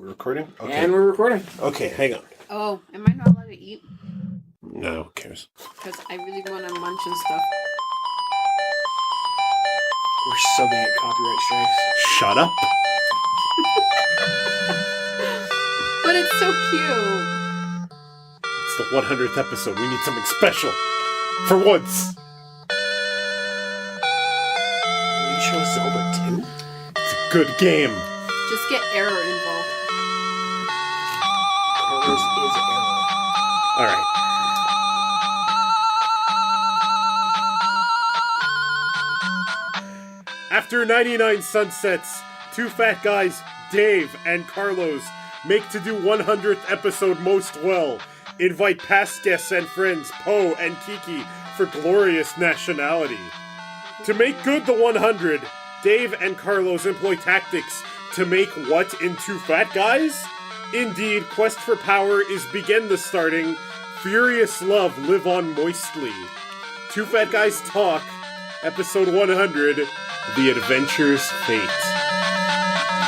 recording? Okay. And we're recording. Okay, hang on. Oh, am I not allowed to eat? No, who cares? Because I really want to munch and stuff. We're so gonna get copyright strikes. Shut up. But it's so cute. It's the 100th episode. We need something special. For once. You show Zelda 2? It's a good game. Just get error info. Carlos is error. Alright. After 99 sunsets, two fat guys, Dave and Carlos, make to do 100th episode most well. Invite past guests and friends, Poe and Kiki, for glorious nationality. To make good the 100, Dave and Carlos employ tactics to make what in two fat guys? Indeed, quest for power is begin the starting, furious love live on moistly. Two fat guys talk, episode 100, The Adventure's Fate.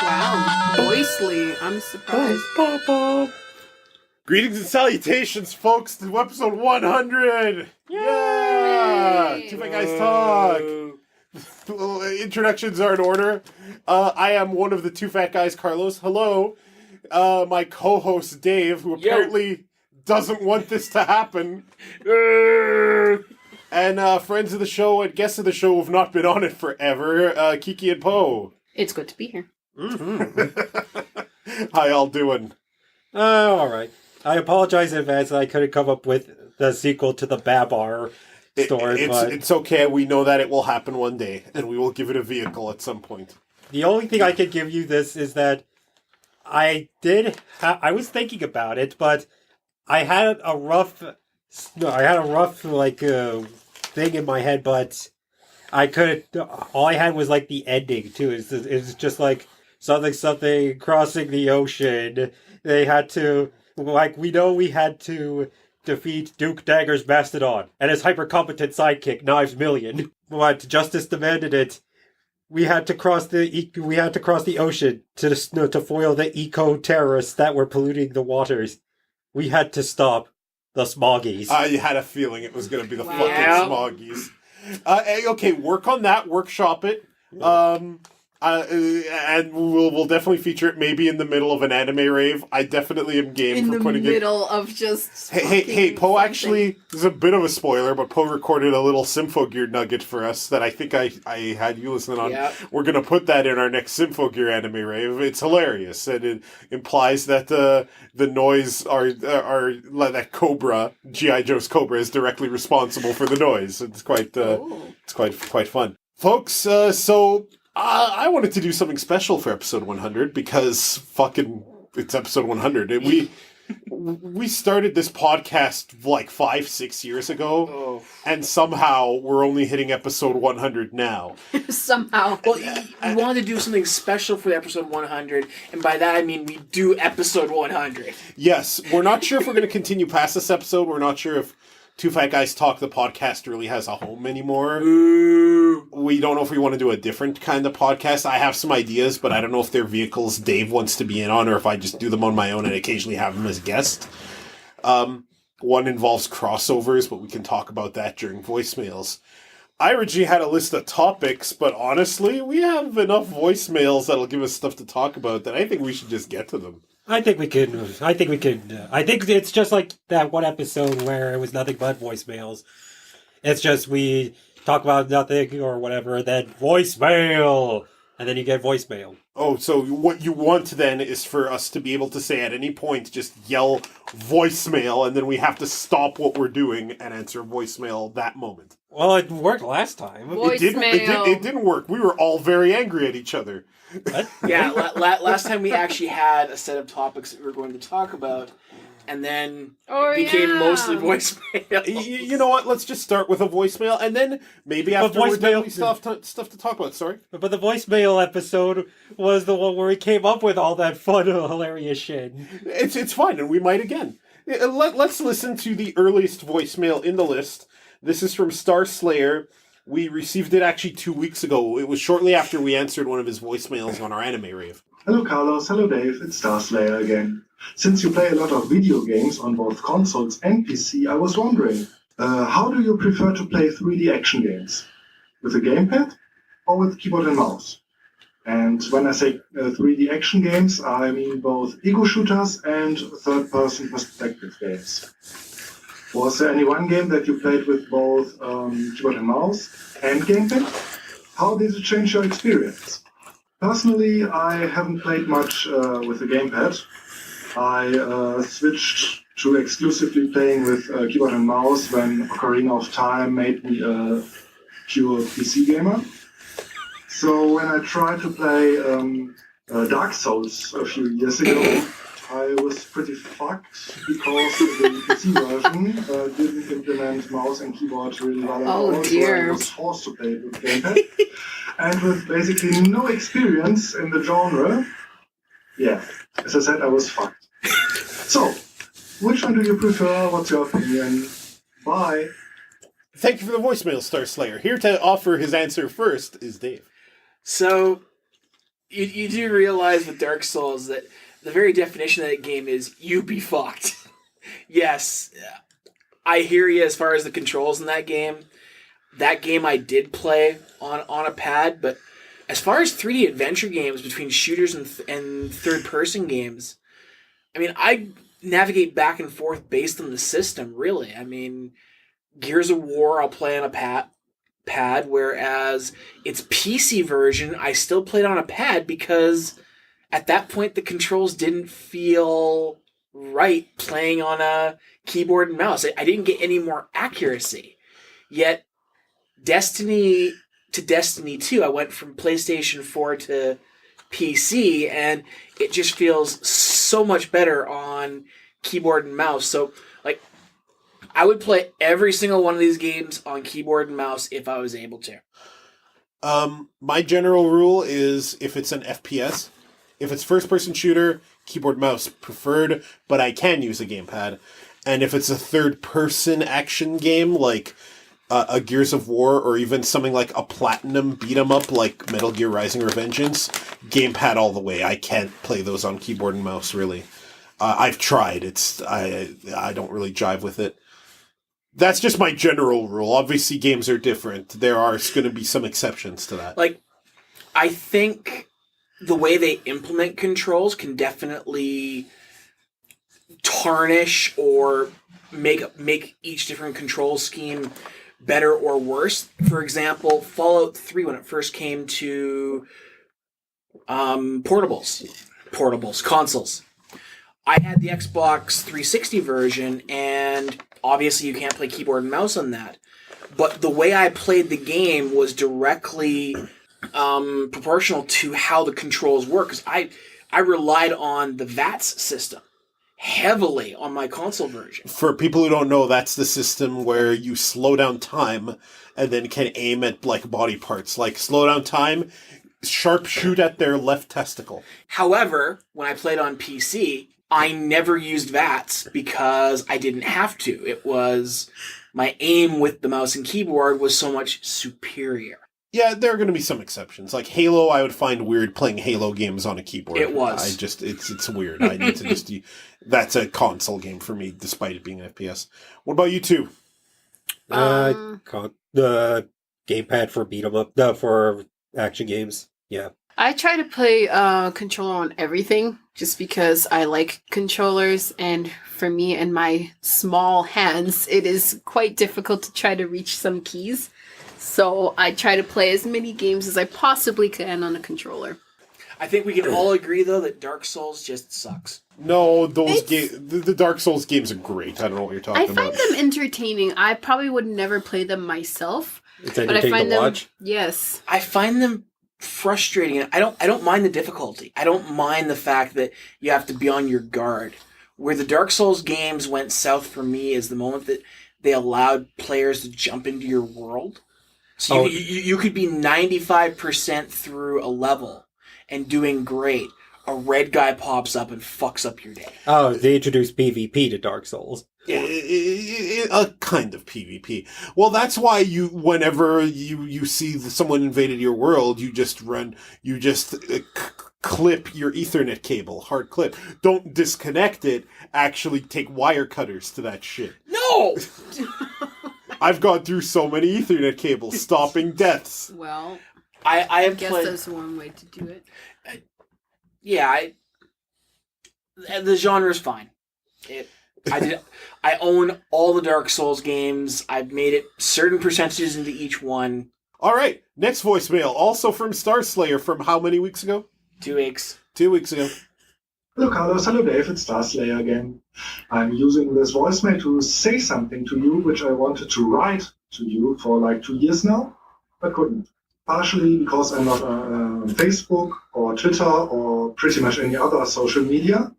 Wow. Moistly. I'm surprised. Greetings and salutations, folks, to episode 100! Yeah! Yay! Two fat guys talk! Introductions are in order. I am one of the two fat guys, Carlos. Hello. My co-host, Dave, who apparently doesn't want this to happen. And friends of the show and guests of the show who have not been on it forever, Kiki and Poe. It's good to be here. Mm-hmm. How y'all doing? All right. I apologize in advance that I couldn't come up with the sequel to the Babar story, but it's okay. We know that it will happen one day, and we will give it a vehicle at some point. the only thing I can give you this is that I was thinking about it, but I had a rough thing in my head, but I couldn't. All I had was like the ending too. It's just like something crossing the ocean. They had to, we had to defeat Duke Dagger's Mastodon and his hyper-competent sidekick, Knives Million. But justice demanded it. We had to cross the ocean to foil the eco-terrorists that were polluting the waters. We had to stop the Smoggies. I had a feeling it was going to be the Wow. fucking Smoggies. Okay, work on that. Workshop it. And we'll definitely feature it maybe in the middle of an anime rave. I definitely am game for putting it... In the middle of just... Hey, Poe actually... This is a bit of a spoiler, but Poe recorded a little Symphogear nugget for us that I think I had you listening on. Yep. We're going to put that in our next Symphogear anime rave. It's hilarious, and it implies that the noise are that Cobra, G.I. Joe's Cobra, is directly responsible for the noise. It's quite fun. Folks, I wanted to do something special for episode 100 because fucking it's episode 100. And we started this podcast like 5-6 years ago, and somehow we're only hitting episode 100 now. Somehow. Well, we wanted to do something special for episode 100, and by that I mean we do episode 100. Yes, we're not sure if we're going to continue past this episode. We're not sure if Two Fat Guys Talk, the podcast, really has a home anymore. Ooh. We don't know if we want to do a different kind of podcast. I have some ideas, but I don't know if they're vehicles Dave wants to be in on or if I just do them on my own and occasionally have him as a guest. One involves crossovers, but we can talk about that during voicemails. I originally had a list of topics, but honestly, we have enough voicemails that'll give us stuff to talk about that I think we should just get to them. I think we could. I think it's just like that one episode where it was nothing but voicemails. It's just we talk about nothing or whatever, then voicemail, and then you get voicemail. Oh, so what you want then is for us to be able to say at any point, just yell voicemail, and then we have to stop what we're doing and answer voicemail that moment. Well, it worked last time. Voicemail. It didn't work. We were all very angry at each other. Yeah, last time we actually had a set of topics that we were going to talk about, and then it became mostly voicemail. You know what? Let's just start with a voicemail, and then maybe after we're done, we still have stuff to talk about. Sorry? But the voicemail episode was the one where we came up with all that fun, hilarious shit. It's fine, and we might again. Let's listen to the earliest voicemail in the list. This is from Star Slayer. We received it actually 2 weeks ago. It was shortly after we answered one of his voicemails on our anime rave. Hello Carlos, hello Dave, it's Starslayer again. Since you play a lot of video games on both consoles and PC, I was wondering, how do you prefer to play 3D action games? With a gamepad or with keyboard and mouse? And when I say 3D action games, I mean both ego shooters and third-person perspective games. Was there any one game that you played with both keyboard and mouse and gamepad? How did it change your experience? Personally, I haven't played much with the gamepad. I switched to exclusively playing with keyboard and mouse when Ocarina of Time made me a pure PC gamer. So when I tried to play Dark Souls a few years ago, I was pretty fucked because the PC version didn't implement mouse and keyboard really well at all. So I was forced to play with gamepad. And with basically no experience in the genre, yeah, as I said, I was fucked. So, which one do you prefer? What's your opinion? Bye. Thank you for the voicemail, Starslayer. Here to offer his answer first is Dave. So, you do realize with Dark Souls that the very definition of that game is you be fucked. Yes, I hear you as far as the controls in that game. That game I did play on a pad, but as far as 3D adventure games between shooters and third-person games, I mean, I navigate back and forth based on the system, really. I mean, Gears of War I'll play on a pad, whereas its PC version I still played on a pad because at that point the controls didn't feel right playing on a keyboard and mouse. I didn't get any more accuracy. Yet Destiny to Destiny 2, I went from PlayStation 4 to PC, and it just feels so much better on keyboard and mouse. So, like, I would play every single one of these games on keyboard and mouse if I was able to. My general rule is if it's an FPS, if it's first-person shooter, keyboard mouse preferred, but I can use a gamepad. And if it's a third-person action game, like a Gears of War, or even something like a Platinum beat-em-up like Metal Gear Rising Revengeance, gamepad all the way. I can't play those on keyboard and mouse, really. I've tried. I don't really jive with it. That's just my general rule. Obviously, games are different. There are going to be some exceptions to that. Like, I think the way they implement controls can definitely tarnish or make each different control scheme better or worse. For example, Fallout 3, when it first came to consoles. I had the Xbox 360 version, and obviously you can't play keyboard and mouse on that. But the way I played the game was directly proportional to how the controls work, because I relied on the VATS system heavily on my console version. For people who don't know, that's the system where you slow down time and then can aim at like body parts. Like slow down time, sharpshoot at their left testicle. However, when I played on PC, I never used VATS because I didn't have to. It was my aim with the mouse and keyboard was so much superior. Yeah, there are going to be some exceptions. Like Halo, I would find weird playing Halo games on a keyboard. It was. It's weird. I need to just... That's a console game for me, despite it being FPS. What about you two? The gamepad for beat 'em up, for action games. Yeah. I try to play controller on everything just because I like controllers, and for me and my small hands, it is quite difficult to try to reach some keys. So I try to play as many games as I possibly can on a controller. I think we can all agree, though, that Dark Souls just sucks. No, the Dark Souls games are great. I don't know what you're talking about. I find them entertaining. I probably would never play them myself. It's entertaining to watch? Yes. I find them frustrating. I don't mind the difficulty. I don't mind the fact that you have to be on your guard. Where the Dark Souls games went south for me is the moment that they allowed players to jump into your world. So you could be 95% through a level and doing great. A red guy pops up and fucks up your day. Oh, they introduced PvP to Dark Souls. Yeah. A kind of PvP. Well, that's why whenever you see someone invaded your world, you just clip your Ethernet cable, hard clip. Don't disconnect it, actually take wire cutters to that shit. No! I've gone through so many Ethernet cables, stopping deaths. Well, I have guess played... there's one way to do it. Yeah, the genre's fine. I own all the Dark Souls games. I've made it certain percentages into each one. All right, next voicemail, also from Starslayer from how many weeks ago? 2 weeks. 2 weeks ago. Hello Carlos, hello Dave, it's Starslayer again. I'm using this voicemail to say something to you which I wanted to write to you for like 2 years now, but couldn't. Partially because I'm not on Facebook or Twitter or pretty much any other social media,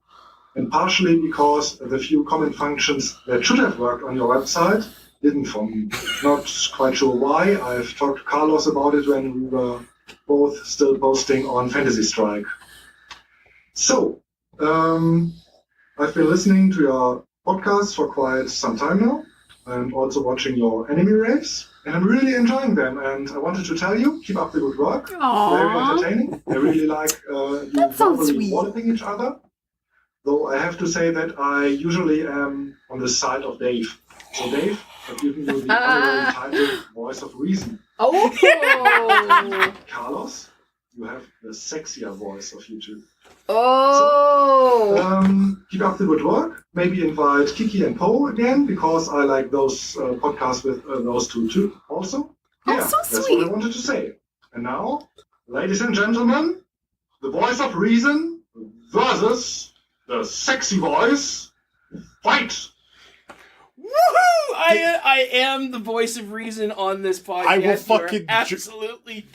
and partially because the few comment functions that should have worked on your website didn't for me. Not quite sure why. I've talked to Carlos about it when we were both still posting on Fantasy Strike. So, I've been listening to your podcast for quite some time now, and also watching your anime raves, and I'm really enjoying them, and I wanted to tell you, keep up the good work. Aww. Very entertaining. I really like you That sounds verbally sweet. walloping each other, though I have to say that I usually am on the side of Dave. So Dave, I've given you the honorary title Voice of Reason. Oh! Carlos, you have the sexier voice of you two. Oh! Keep up the good work. Maybe invite Kiki and Poe again, because I like those podcasts with those two too also. Oh, Yeah, so that's sweet. what I wanted to say. And now, ladies and gentlemen, the voice of reason versus the sexy voice. Fight! Woohoo! I am the voice of reason on this podcast. I will You are fucking absolutely.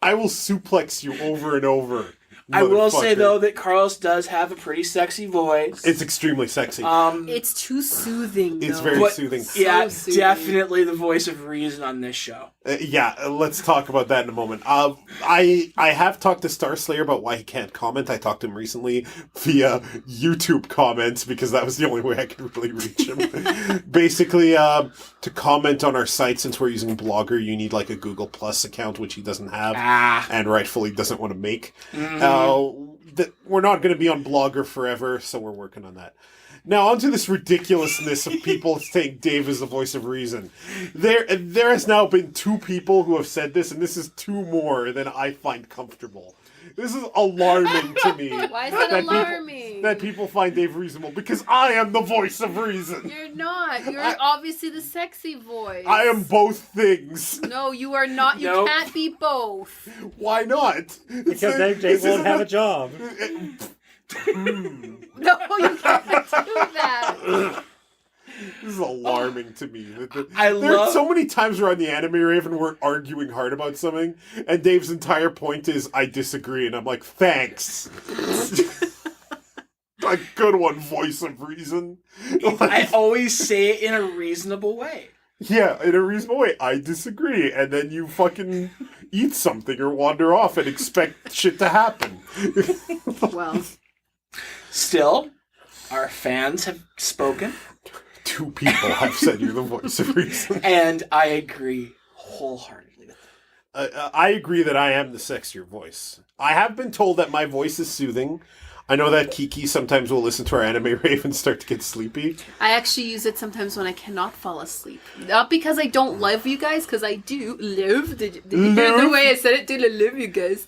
I will suplex you over and over. I will say motherfucker. though that Carlos does have a pretty sexy voice. It's extremely sexy. It's too soothing, though. It's very But- soothing. yeah, soothing. definitely the voice of reason on this show. Let's talk about that in a moment. I have talked to Starslayer about why he can't comment. I talked to him recently via YouTube comments because that was the only way I could really reach him. Basically, to comment on our site, since we're using Blogger, you need like a Google Plus account, which he doesn't have, and rightfully doesn't want to make. We're not going to be on Blogger forever, so we're working on that. Now, onto this ridiculousness of people saying Dave is the voice of reason. There has now been 2 people who have said this, and this is 2 more than I find comfortable. This is alarming to me. Why is that alarming? That people find Dave reasonable, because I am the voice of reason. You're not. You're obviously the sexy voice. I am both things. No, you are not. You Nope. can't be both. Why not? Because then Dave won't have a job. No, you can't do that. This is alarming to me. There love- are so many times where on the Anime Raven we're arguing hard about something, and Dave's entire point is, I disagree, and I'm like, thanks. A good one, voice of reason. I always say it in a reasonable way. Yeah, in a reasonable way, I disagree, and then you fucking eat something or wander off and expect shit to happen. Well, Still, our fans have spoken, 2 people have said you're the voice of reason. and I agree wholeheartedly with them. I agree that I am the sexier voice. I have been told that my voice is soothing. I know that Kiki sometimes will listen to our Anime Rave and start to get sleepy. I actually use it sometimes when I cannot fall asleep. Not because I don't love you guys, because I do love. Did you hear the way I said it? Dude, I love you guys.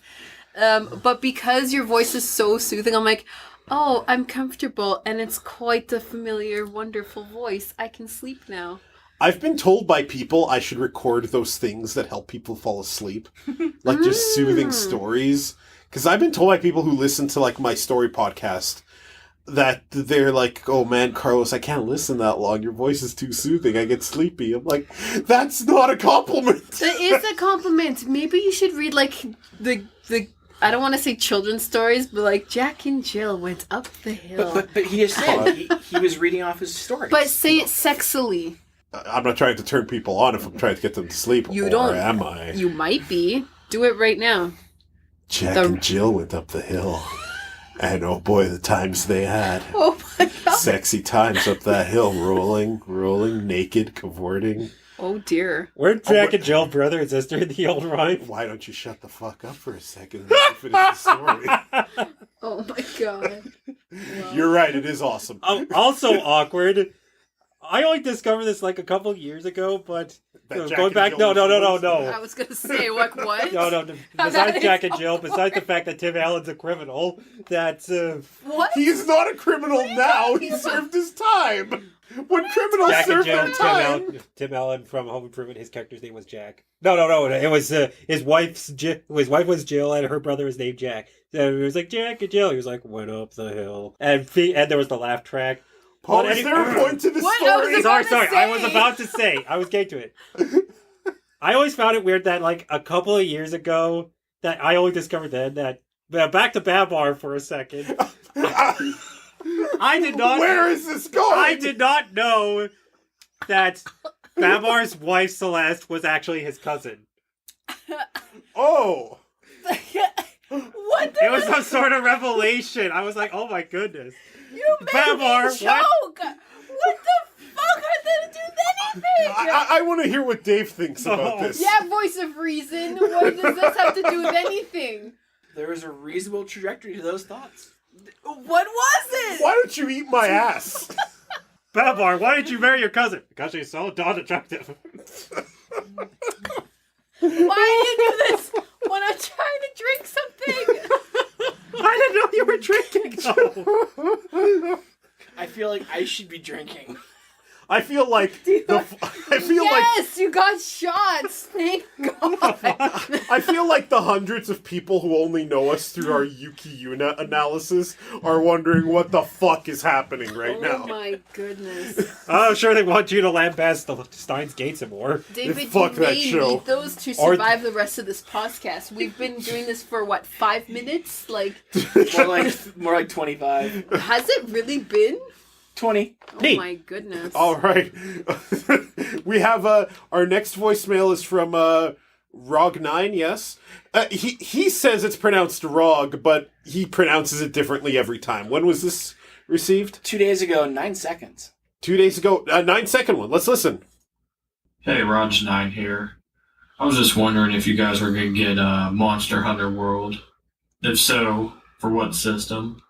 But because your voice is so soothing, I'm like, oh, I'm comfortable, and it's quite a familiar, wonderful voice. I can sleep now. I've been told by people I should record those things that help people fall asleep. Like just soothing stories. Because I've been told by people who listen to like my story podcast that they're like, oh man, Carlos, I can't listen that long. Your voice is too soothing. I get sleepy. I'm like, that's not a compliment. It is a compliment. Maybe you should read like the I don't want to say children's stories, but like Jack and Jill went up the hill. But he just said he was reading off his story. But say it sexily. I'm not trying to turn people on if I'm trying to get them to sleep. You or don't. am I? You might be. Do it right now. Jack and Jill went up the hill. And oh boy, the times they had. Oh my god. Sexy times up that hill, rolling, naked, cavorting. Oh dear. Weren't Jack and Jill brother and sister in the old rhyme? Why don't you shut the fuck up for a second and let me finish the story? Oh my god. Well, You're right, it is awesome. Also awkward. I only discovered this like a couple years ago, but That Jack going and back, Jill no. I was gonna say, like, what? No. Besides Jack and Jill, besides the fact that Tim Allen's a criminal, that What? He's not a criminal now. He served his time. When criminals Jack and serve Jill, their time. Tim Allen from Home Improvement, his character's name was Jack. No. It was his wife was Jill, and her brother was named Jack. So he was like Jack and Jill. He was like went up the hill, and there was the laugh track. Paul, is there a point to the What? I story? was Sorry. about to I say. was about to say. I was getting to it. I always found it weird that, like, a couple of years ago, that I only discovered then that back to Babar for a second. I did not. Where is this going? I did not know that Babar's wife Celeste was actually his cousin. Oh. What It was some sort of revelation. I was like, oh my goodness. You made Babar, me choke! What the fuck? I didn't do anything! I want to hear what Dave thinks about Oh. this. Yeah, voice of reason. What does this have to do with anything? There is a reasonable trajectory to those thoughts. What was it? Why don't you eat my ass? Babar, why did you marry your cousin? Because she's so darn attractive. Why do you do this when I'm trying to drink something? I didn't know you were drinking. No. I feel like I should be drinking. I feel like Yes, you got shots. Thank God. I feel like the hundreds of people who only know us through our Yuki Yuna analysis are wondering what the fuck is happening right Oh now. my goodness. I'm sure they want you to lambast the Steins Gate some more. David, Fuck you that may show. need those to Or- survive the rest of this podcast. We've been doing this for, 5 minutes? Like, More like 25. has it really been? 20. Oh Neat. my goodness. All right. We have our next voicemail is from Rog9, yes. He says it's pronounced Rog, but he pronounces it differently every time. When was this received? 2 days ago, 9 seconds. 2 days ago. 9-second one. Let's listen. Hey, Rog9 here. I was just wondering if you guys were going to get Monster Hunter World. If so, for what system?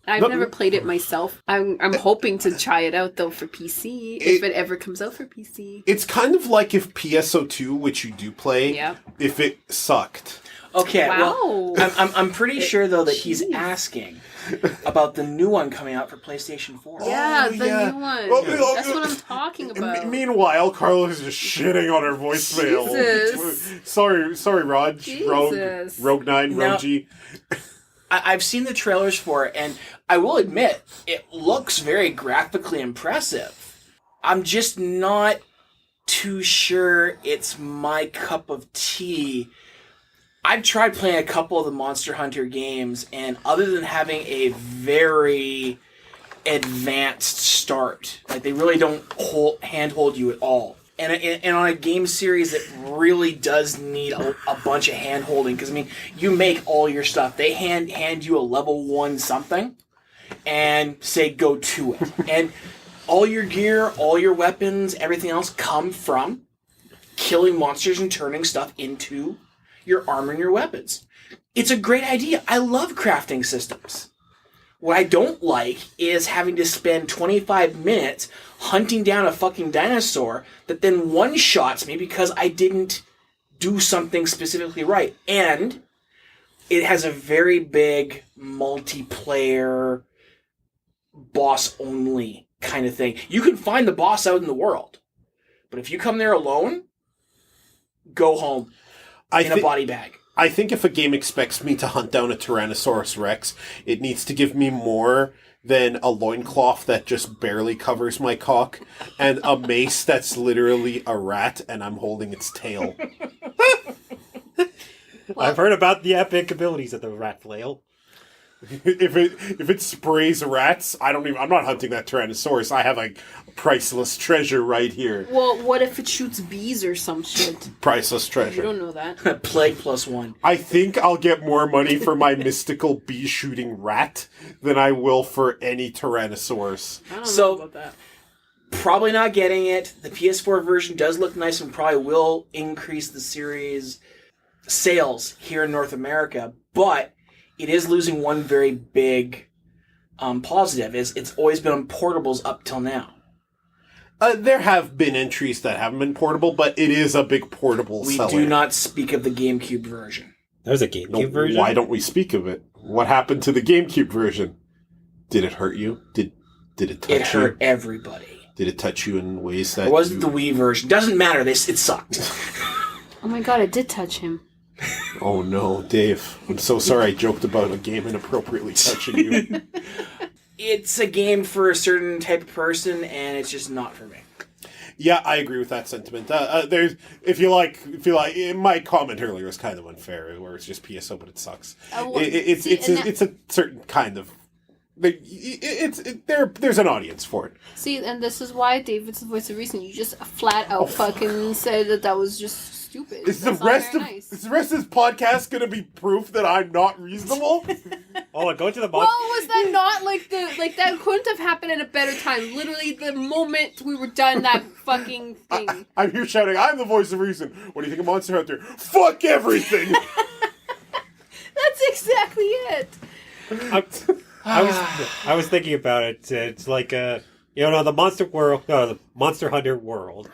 I've No- never played it myself. I'm hoping to try it out though for PC if it ever comes out for PC. It's kind of like if PSO2, which you do play, Yeah. if it sucked. Okay, Wow. well, I'm pretty sure, though, that he's asking about the new one coming out for PlayStation 4. Yeah, Oh, the yeah. new one. Oh, That's what I'm talking about. Meanwhile, Carlos is just shitting on our voicemail. Jesus. Sorry, Rogue Jesus. 9, Now- Rogi. I've seen the trailers for it, and I will admit, it looks very graphically impressive. I'm just not too sure it's my cup of tea. I've tried playing a couple of the Monster Hunter games, and other than having a very advanced start, like they really don't handhold you at all. And on a game series that really does need a bunch of hand holding, because I mean, you make all your stuff. They hand you a level 1 something, and say go to it. And all your gear, all your weapons, everything else come from killing monsters and turning stuff into your armor and your weapons. It's a great idea. I love crafting systems. What I don't like is having to spend 25 minutes hunting down a fucking dinosaur that then one-shots me because I didn't do something specifically right. And it has a very big multiplayer boss-only kind of thing. You can find the boss out in the world, but if you come there alone, go home in a body bag. I think if a game expects me to hunt down a Tyrannosaurus Rex, it needs to give me more than a loincloth that just barely covers my cock and a mace that's literally a rat and I'm holding its tail. I've heard about the epic abilities of the rat flail. If it sprays rats, I'm not hunting that Tyrannosaurus. I have a priceless treasure right here. Well, what if it shoots bees or some shit? Priceless You treasure. don't know that. Plague +1. I think I'll get more money for my mystical bee shooting rat than I will for any Tyrannosaurus. I don't So- know about that. Probably not getting it. The PS4 version does look nice and probably will increase the series sales here in North America, but it is losing one very big positive. It's always been on portables up till now. There have been entries that haven't been portable, but it is a big portable We seller. do not speak of the GameCube version. There's a GameCube version? Why don't we speak of it? What happened to the GameCube version? Did it hurt you? Did it touch you? It hurt everybody. Did it touch you in ways that It wasn't the Wii version. Doesn't matter. It sucked. Oh my god, it did touch him. Oh no, Dave. I'm so sorry I joked about a game inappropriately touching you. It's a game for a certain type of person, and it's just not for me. Yeah, I agree with that sentiment. There's, if you like, my comment earlier was kind of unfair, where it's just PSO, but it sucks. It's a certain kind of. There's an audience for it. See, and this is why David's the voice of reason. You just flat out fucking said that was just stupid. Is the That's not rest very of nice. is the rest of this podcast going to be proof that I'm not reasonable? Oh, go to the Well, was that not like that couldn't have happened at a better time? Literally, the moment we were done that fucking thing. I'm here shouting, I'm the voice of reason. What do you think of Monster Hunter? Fuck everything! That's exactly it. I was thinking about it. It's like the Monster Hunter World.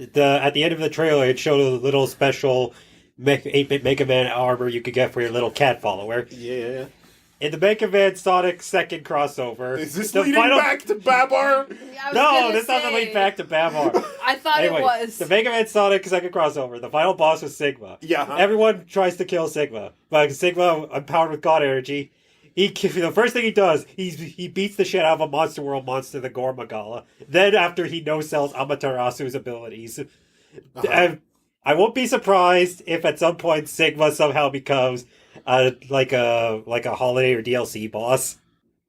At the end of the trailer, it showed a little special 8-bit Mega Man armor you could get for your little cat follower. Yeah. In the Mega Man Sonic second crossover, Is this the leading final... back to Babar? No, this doesn't lead back to Babar. I thought Anyway, it was. the Mega Man Sonic second crossover. The final boss was Sigma. Yeah. Everyone tries to kill Sigma, but Sigma, empowered with God energy, the first thing he does, he beats the shit out of a Monster World monster, the Gormagala. Then after he no-sells Amaterasu's abilities. And I won't be surprised if at some point Sigma somehow becomes like a holiday or DLC boss.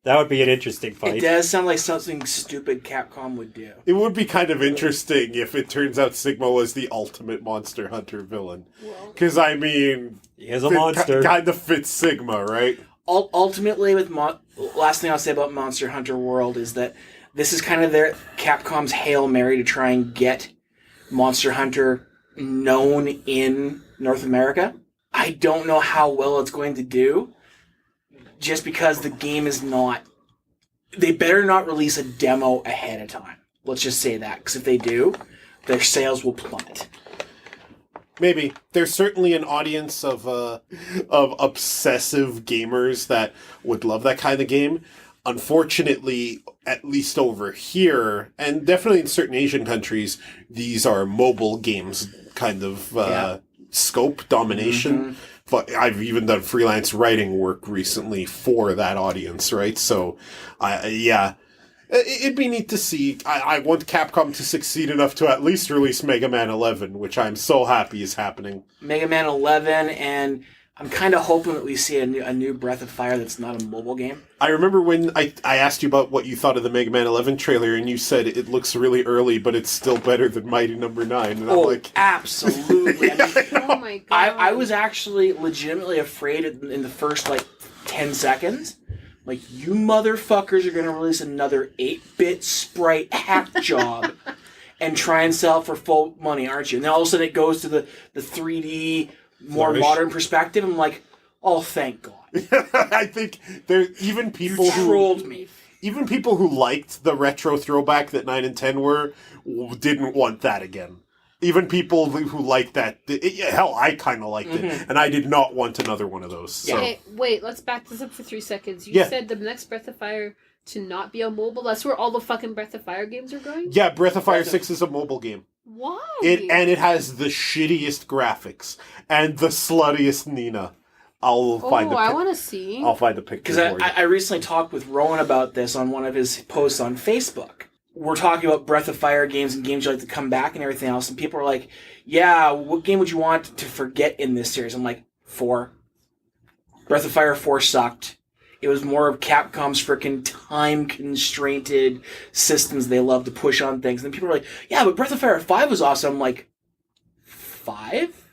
That would be an interesting fight. It does sound like something stupid Capcom would do. It would be kind of interesting if it turns out Sigma was the ultimate Monster Hunter villain. Because, I mean... He is a monster. Kind of fits Sigma, right? Ultimately, with last thing I'll say about Monster Hunter World is that this is kind of their Capcom's Hail Mary to try and get Monster Hunter known in North America. I don't know how well it's going to do, just because the game is not... They better not release a demo ahead of time. Let's just say that, because if they do, their sales will plummet. Maybe. There's certainly an audience of obsessive gamers that would love that kind of game. Unfortunately, at least over here, and definitely in certain Asian countries, these are mobile games kind of scope domination. Mm-hmm. But I've even done freelance writing work recently for that audience, right? So, it'd be neat to see. I want Capcom to succeed enough to at least release Mega Man 11, which I'm so happy is happening. Mega Man 11, and I'm kind of hoping that we see a new Breath of Fire that's not a mobile game. I remember when I asked you about what you thought of the Mega Man 11 trailer, and you said it looks really early, but it's still better than Mighty Number 9. And I'm like, absolutely. I mean, Oh my god. I was actually legitimately afraid in the first, 10 seconds. Like, you motherfuckers are going to release another 8-bit sprite hack job and try and sell it for full money, aren't you? And then all of a sudden it goes to the 3D, more modern perspective. I'm like, oh, thank God. I think there even people who Trolled me. even people who liked the retro throwback that 9 and 10 were didn't want that again. Even people who liked that, hell, I kind of liked it, and I did not want another one of those. So. Okay, wait, let's back this up for 3 seconds. You said the next Breath of Fire to not be a mobile? That's where all the fucking Breath of Fire games are going? Yeah, Breath of Fire 6 is a mobile game. Why? It has the shittiest graphics and the sluttiest Nina. I'll find the I want to see. I'll find the picture Because I recently talked with Rowan about this on one of his posts on Facebook. We're talking about Breath of Fire games and games you like to come back and everything else, and people are like, yeah, what game would you want to forget in this series? I'm like, 4. Breath of Fire 4 sucked. It was more of Capcom's freaking time-constrained systems they love to push on things. And then people are like, yeah, but Breath of Fire 5 was awesome. I'm like, 5?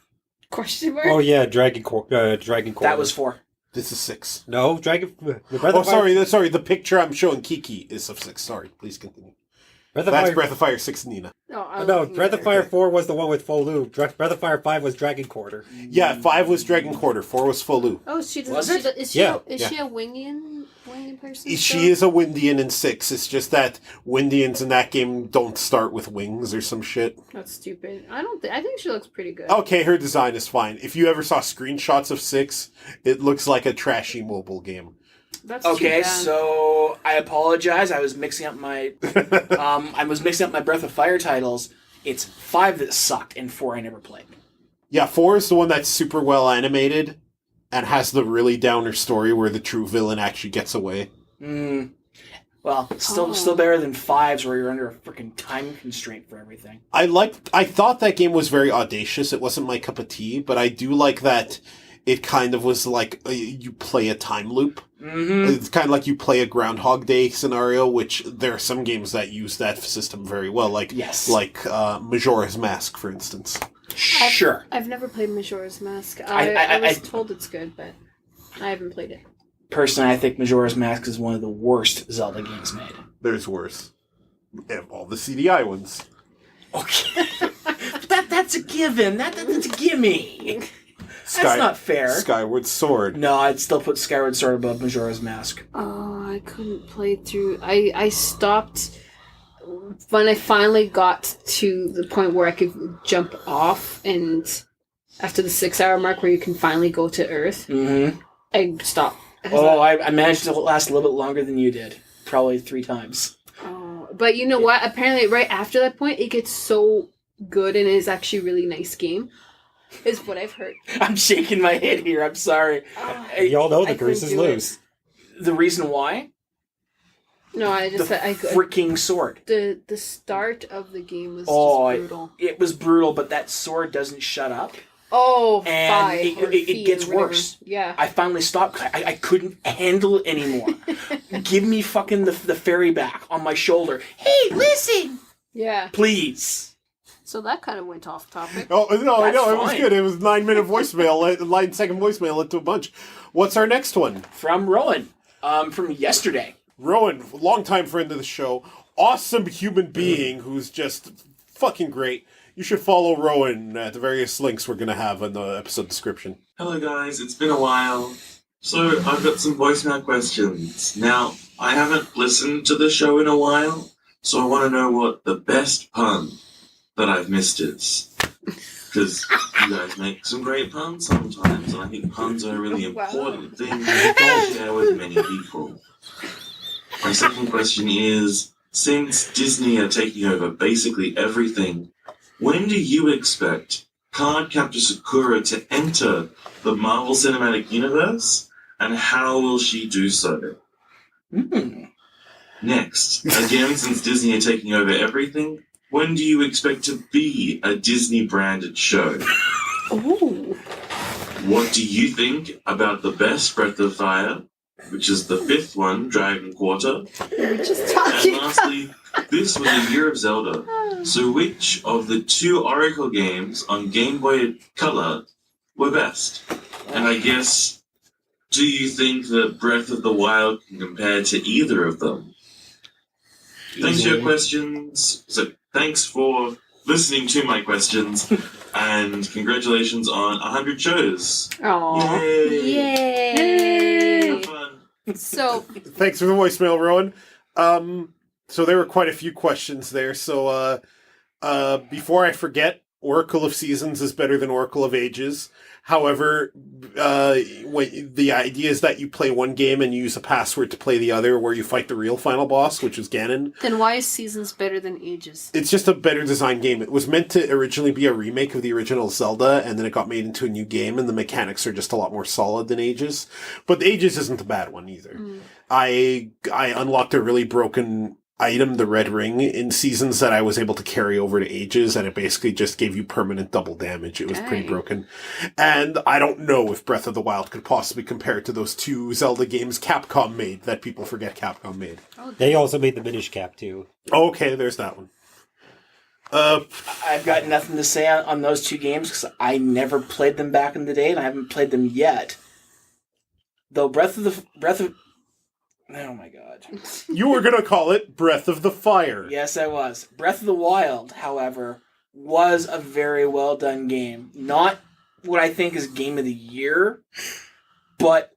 Question mark? Oh yeah, Dragon Core. That was 4. This is 6. No, Dragon. Sorry. The picture I'm showing Kiki is of 6. Sorry, please continue. Breath of That's Fire. Breath of Fire 6 Nina. No, Breath of Fire 4 was the one with Folu. Breath of Fire 5 was Dragon Quarter. Yeah, 5 was Dragon Quarter, 4 was Folu. Oh, she does. Was She it? does, is she? Yeah, Is she a Wingian person? She is a Windian in 6. It's just that Windians in that game don't start with wings or some shit. That's stupid. I don't. I think she looks pretty good. Okay, her design is fine. If you ever saw screenshots of 6, it looks like a trashy mobile game. That's too Okay, bad. so I apologize. I was mixing up my Breath of Fire titles. It's 5 that sucked, and 4 I never played. Yeah, 4 is the one that's super well animated and has the really downer story where the true villain actually gets away. Well, still better than 5s where you're under a freaking time constraint for everything. I thought that game was very audacious. It wasn't my cup of tea, but I do like that it kind of was like you play a time loop. Mm-hmm. It's kind of like you play a Groundhog Day scenario, which there are some games that use that system very well, like Majora's Mask, for instance. Sure. I've never played Majora's Mask. I I was told it's good, but I haven't played it. Personally, I think Majora's Mask is one of the worst Zelda games made. There's worse. And all the CDI ones. Okay. But that's a given. That's a gimme. That's not fair. Skyward Sword. No, I'd still put Skyward Sword above Majora's Mask. Oh, I couldn't play through. I stopped when I finally got to the point where I could jump off, and after the 6-hour mark where you can finally go to Earth, I stopped. I managed to last a little bit longer than you did. Probably 3 times. Oh, but you know what? Apparently, right after that point, it gets so good and is actually a really nice game. Is what I've heard. I'm shaking my head here. I'm sorry. Y'all know the I curse couldn't is do it. loose. The reason why? No, I just The I freaking sword. the start of the game was just brutal. It was brutal, but that sword doesn't shut up. Oh, And Phi or it Phi gets or whatever. worse. Yeah. I finally stopped. I couldn't handle it anymore. Give me fucking the fairy back on my shoulder. Hey, listen! Yeah. Please. So that kind of went off topic. Oh, no, I That's know. It was fine. good. It was 9-minute voicemail. 9-second voicemail led to a bunch. What's our next one? From Rowan. From yesterday. Rowan, longtime friend of the show. Awesome human being who's just fucking great. You should follow Rowan at the various links we're going to have in the episode description. Hello guys, it's been a while. So I've got some voicemail questions. Now, I haven't listened to the show in a while, so I want to know what the best pun that I've missed is. Because you guys make some great puns sometimes, and I think puns are a really important thing to share with many people. My second question is, since Disney are taking over basically everything, when do you expect Cardcaptor Sakura to enter the Marvel Cinematic Universe, and how will she do so? Next, again, since Disney are taking over everything, when do you expect to be a Disney-branded show? Ooh. What do you think about the best Breath of Fire, which is the 5th one, Dragon Quarter? We were just And talking. lastly, this was a year of Zelda. So which of the 2 Oracle games on Game Boy Color were best? And I guess, do you think that Breath of the Wild can compare to either of them? Thanks for your questions. So thanks for listening to my questions, and congratulations on 100 shows. Aww. Yay! Yay! Have fun. So, Thanks for the voicemail, Rowan. So there were quite a few questions there. So before I forget, Oracle of Seasons is better than Oracle of Ages. However, the idea is that you play one game and you use a password to play the other, where you fight the real final boss, which is Ganon. then why is Seasons better than Ages? It's just a better designed game. It was meant to originally be a remake of the original Zelda, and then it got made into a new game, and the mechanics are just a lot more solid than Ages. But Ages isn't a bad one either. I unlocked a really broken item, the red ring, in Seasons that I was able to carry over to Ages, and it basically just gave you permanent double damage. It was pretty Dang. broken. And I don't know if Breath of the Wild could possibly compare to those 2 Zelda games Capcom made, that people forget Capcom made. They also made the Minish Cap, too. Okay, there's that one. I've got nothing to say on those 2 games because I never played them back in the day, and I haven't played them yet. Though Oh my god. You were going to call it Breath of the Fire. Yes, I was. Breath of the Wild, however, was a very well done game. Not what I think is game of the year, but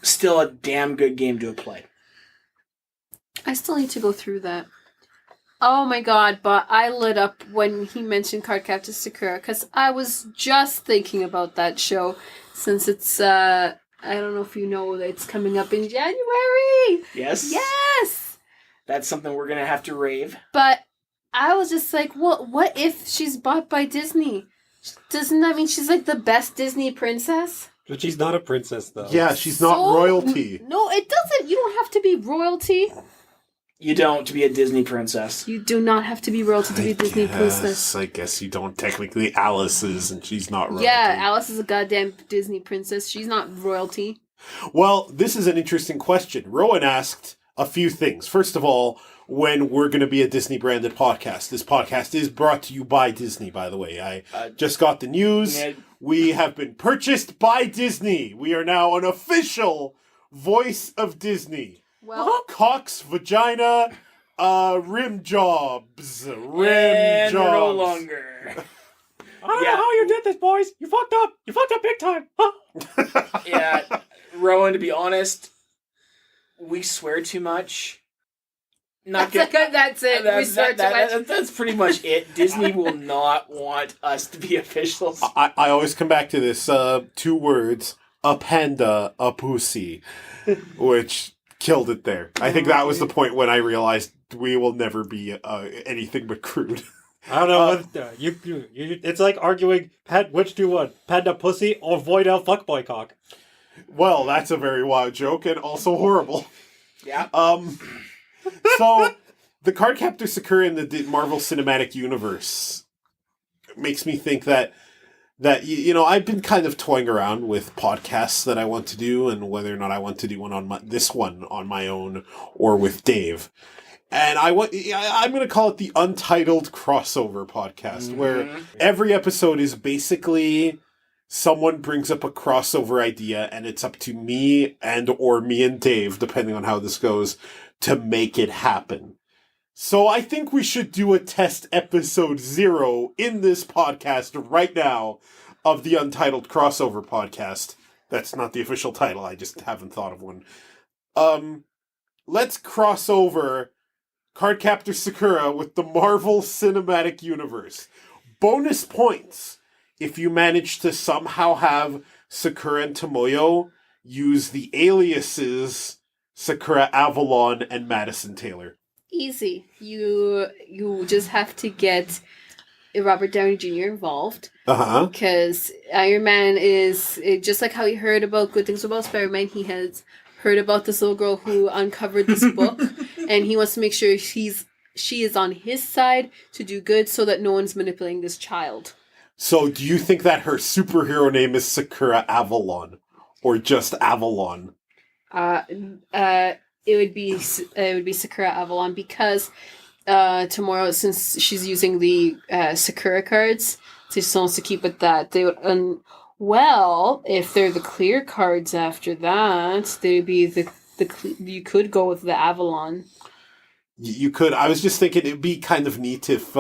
still a damn good game to have played. I still need to go through that. Oh my god, but I lit up when he mentioned Cardcaptor Sakura, because I was just thinking about that show, since it's, I don't know if you know that it's coming up in January! Yes? Yes! That's something we're going to have to rave. But I was just like, well, what if she's bought by Disney? Doesn't that mean she's like the best Disney princess? But she's not a princess, though. Yeah, she's not royalty. No, it doesn't. You don't have to be royalty. You don't to be a Disney princess. You do not have to be royalty to be a Disney princess. I guess you don't. Technically, Alice is, and she's not royalty. Yeah, Alice is a goddamn Disney princess. She's not royalty. Well, this is an interesting question. Rowan asked a few things. First of all, when we're going to be a Disney-branded podcast. This podcast is brought to you by Disney, by the way. I just got the news. Yeah. We have been purchased by Disney. We are now an official voice of Disney. Well, Cox, vagina, rim jobs. And we're no longer. I don't know how you did this, boys. You fucked up. You fucked up big time. Huh? Yeah, Rowan, to be honest, we swear too much. that's it. We swear too much. That's pretty much it. Disney will not want us to be officials. I always come back to this 2 words, a panda, a pussy, which killed it there. I think that was the point when I realized we will never be anything but crude. I don't know. It's like arguing which do you want, panda pussy or void elf fuckboy cock. Well, that's a very wild joke and also horrible. Yeah. So, the Cardcaptor Sakura in the Marvel Cinematic Universe makes me think that I've been kind of toying around with podcasts that I want to do and whether or not I want to do one on my own or with Dave. And I'm going to call it the Untitled Crossover Podcast, where every episode is basically someone brings up a crossover idea and it's up to me or me and Dave, depending on how this goes, to make it happen. So I think we should do a test episode 0 in this podcast right now of the Untitled Crossover Podcast. That's not the official title, I just haven't thought of one. Let's cross over Cardcaptor Sakura with the Marvel Cinematic Universe. Bonus points if you manage to somehow have Sakura and Tomoyo use the aliases Sakura Avalon and Madison Taylor. Easy. You just have to get Robert Downey Jr. involved. Uh-huh. Because Iron Man is, just like how he heard about good things about Spider-Man, he has heard about this little girl who uncovered this book, and he wants to make sure she is on his side to do good so that no one's manipulating this child. So do you think that her superhero name is Sakura Avalon? Or just Avalon? It would be Sakura Avalon because tomorrow, since she's using the Sakura cards, she just wants to keep it that. They would, well, if they're the clear cards after that, they'd be you could go with the Avalon. You could. I was just thinking it'd be kind of neat if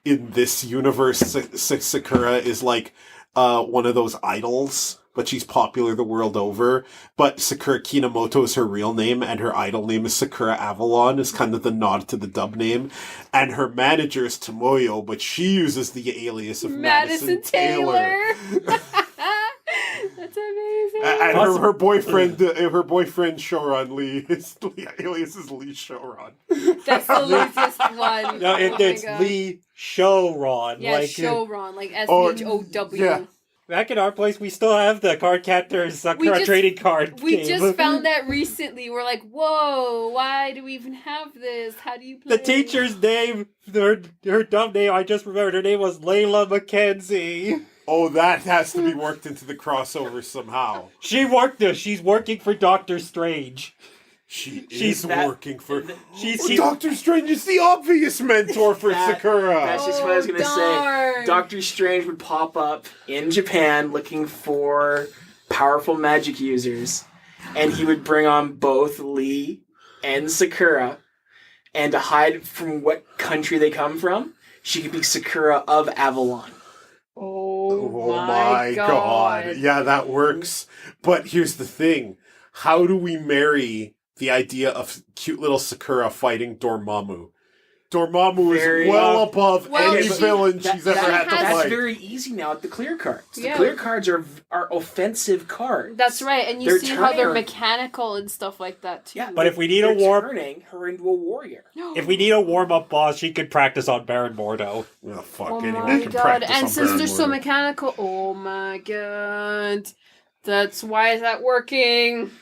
in this universe Sakura is like one of those idols, but she's popular the world over. But Sakura Kinomoto is her real name, and her idol name is Sakura Avalon, is kind of the nod to the dub name. And her manager is Tomoyo, but she uses the alias of Madison Taylor. That's amazing. And her boyfriend Shoran Lee, his alias is Lee Shoran. That's the laziest one. No, Oh it's my God. Lee Showron. Yeah, Showron, like Oh, SHOW. yeah. Back in our place, we still have the Cardcaptor Sakura trading card We game. just found that recently. We're like, whoa, why do we even have this? How do you play? The teacher's name, her dumb name, I just remembered, her name was Layla McKenzie. Oh, that has to be worked into the crossover somehow. She's working for Doctor Strange. She's working for... She's Doctor Strange is the obvious mentor for Sakura. That's just what I was going to say. Doctor Strange would pop up in Japan looking for powerful magic users, and he would bring on both Lee and Sakura, and to hide from what country they come from, she could be Sakura of Avalon. Oh my god. Yeah, that works. But here's the thing. How do we marry the idea of cute little Sakura fighting Dormammu? Dormammu Very- is well above Well, any she- villain she's ever had to That's fight. very easy now with the clear cards. Yeah. The clear cards are offensive cards. That's right, and you They're see how they're turning- mechanical and stuff like that too. Yeah, But if we need a they're warp, turning her into a warrior. if we need a warm-up boss, she could practice on Baron Mordo. Oh, fuck, Oh anyone my can god! practice And on since Baron they're so Mordo. mechanical, oh my god, that's why is that working?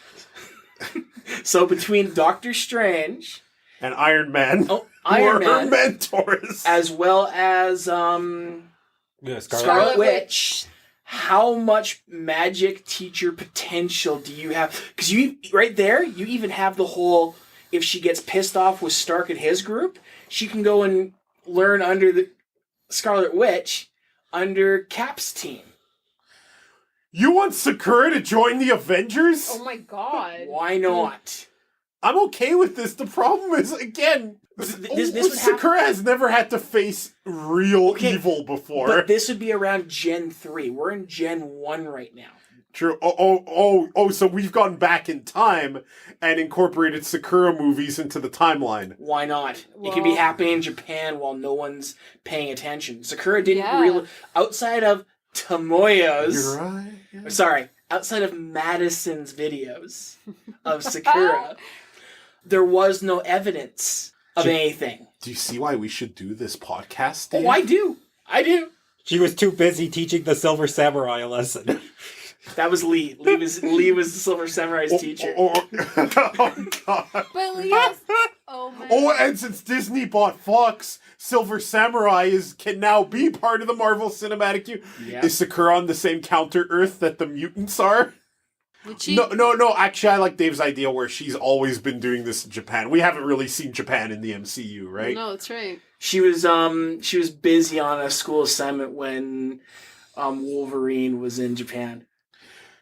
So between Doctor Strange, And Iron Man, oh, who Iron are her Man, mentors. as well as Yeah, Scarlet Witch, how much magic teacher potential do you have? Because you right there, you even have the whole. If she gets pissed off with Stark and his group, she can go and learn under the Scarlet Witch under Cap's team. You want Sakura to join the Avengers? Oh my god! Why not? I'm okay with this. The problem is, again, This would Sakura has never had to face real Okay, evil before. But this would be around Gen 3. We're in Gen 1 right now. True. So we've gone back in time and incorporated Sakura movies into the timeline. Why not? It could be Well- happening in Japan while no one's paying attention. Sakura didn't Yeah. really... Outside of Tomoya's... You're right. Yeah. Sorry, outside of Madison's videos of Sakura, there was no evidence of anything. Do you see why we should do this podcast, Oh, Dave? I do. I do. She was too busy teaching the Silver Samurai a lesson. That was Lee. Lee was the Silver Samurai's teacher. Oh, God. But yes, oh my. Oh, and since Disney bought Fox, Silver Samurai can now be part of the Marvel Cinematic Universe. Yeah. Is Sakura on the same counter Earth that the mutants are? Would she- No. Actually, I like Dave's idea where she's always been doing this in Japan. We haven't really seen Japan in the MCU, right? No, that's right. She was busy on a school assignment when Wolverine was in Japan.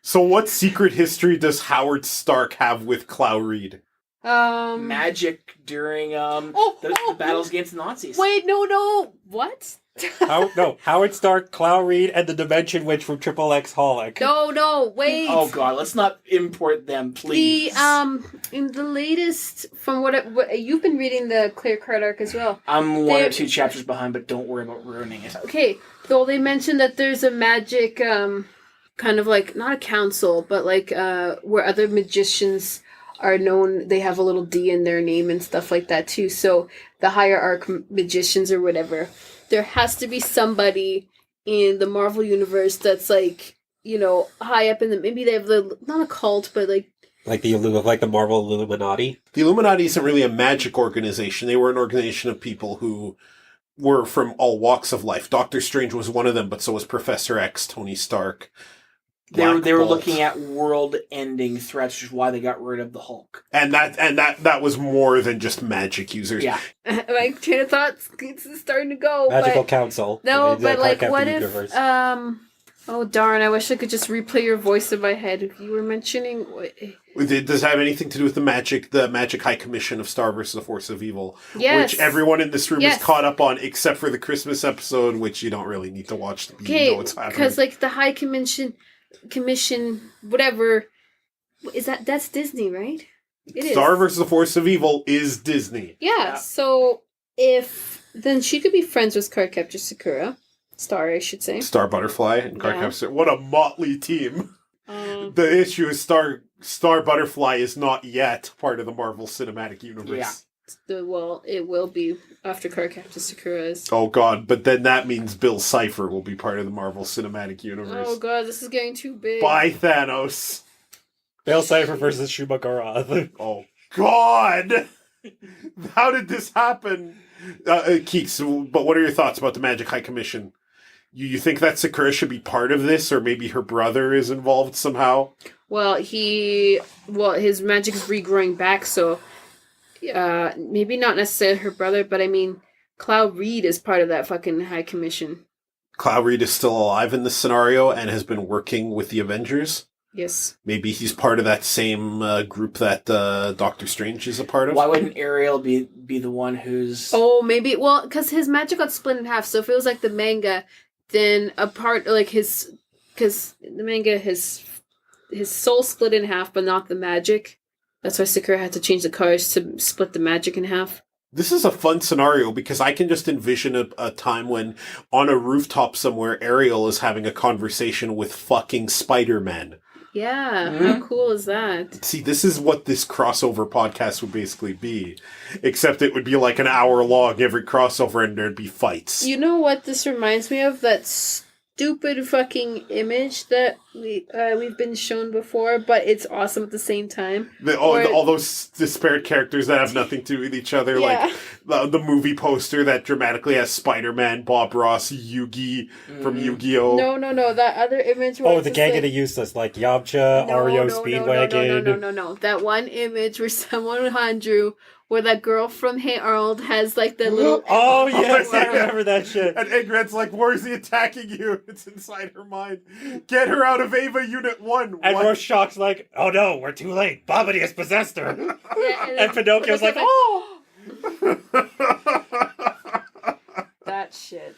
So, what secret history does Howard Stark have with Clow Reed? Magic during the battles against the Nazis. Wait, no, what? Howard Stark, Clow Reed, and the Dimension Witch from Triple X Holic. No, wait. Oh God, let's not import them, please. In the latest, from what you've been reading the Clear Card arc as well. I'm one or two chapters behind, but don't worry about ruining it. Okay, so they mentioned that there's a magic, kind of like, not a council, but like, where other magicians are known, they have a little D in their name and stuff like that too. So the higher arc magicians or whatever, there has to be somebody in the Marvel universe that's like, high up in the, maybe they have not a cult, but like the Marvel Illuminati. The Illuminati isn't really a magic organization. They were an organization of people who were from all walks of life. Doctor Strange was one of them, but so was Professor X, Tony Stark. They were Black Bolt. looking at world-ending threats, which is why they got rid of the Hulk. And that was more than just magic users. Yeah. my train of thoughts is starting to go. Magical but, Council. No, They but like, kept what the if, universe. oh darn, I wish I could just replay your voice in my head. You were mentioning, Does it have anything to do with the Magic High Commission of Star vs. the Force of Evil? yes. Which everyone in this room Yes. is caught up on, except for the Christmas episode, which you don't really need to watch to know what's happening. because like the High Commission, whatever, that's Disney, right? It is. Star vs. the Force of Evil is Disney. Yeah, so then she could be friends with Cardcaptor Sakura. Star, I should say. Star Butterfly and Yeah. Cardcaptor. What a motley team. Um, The issue is Star Butterfly is not yet part of the Marvel Cinematic Universe. it will be after Cardcaptor Sakura is. Oh god, but then that means Bill Cipher will be part of the Marvel Cinematic Universe. Oh god, this is getting too big. Bye, Thanos. Bill Cipher versus Shumagarath. Oh god! How did this happen? Keeks, but what are your thoughts about the Magic High Commission? You think that Sakura should be part of this, or maybe her brother is involved somehow? Well, his magic is regrowing back, so maybe not necessarily her brother, but I mean, Cloud Reed is part of that fucking High Commission. Cloud Reed is still alive in this scenario and has been working with the Avengers. Yes. Maybe he's part of that same group that Doctor Strange is a part of. Why wouldn't Ariel be the one who's... Oh, maybe. Well, because his magic got split in half. So if it was like the manga, then a part like his, because the manga his soul split in half, but not the magic. That's why Sakura had to change the colors to split the magic in half. This is a fun scenario because I can just envision a time when on a rooftop somewhere Ariel is having a conversation with fucking Spider-Man. Yeah, how cool is that? See, this is what this crossover podcast would basically be. Except it would be like an hour long every crossover and there'd be fights. You know what this reminds me of? That stupid fucking image that we've been shown before, but it's awesome at the same time. All those disparate characters that have nothing to do with each other, Yeah. like the movie poster that dramatically has Spider-Man, Bob Ross, Yugi from Yu-Gi-Oh! No, that other image where Oh, it's the just gang like, of the useless, like Yamcha, Oreo, Speedwagon. No. That one image where someone drew where that girl from Hey Arnold has like the little... Oh, yes, I yeah. remember that shit. And Eggman's like, where's he attacking you? It's inside her mind. Get her out of Ava Unit 1. And What? Rorschach's like, oh no, we're too late. Babidi has possessed her. Yeah, And Pinocchio's like, oh! That shit.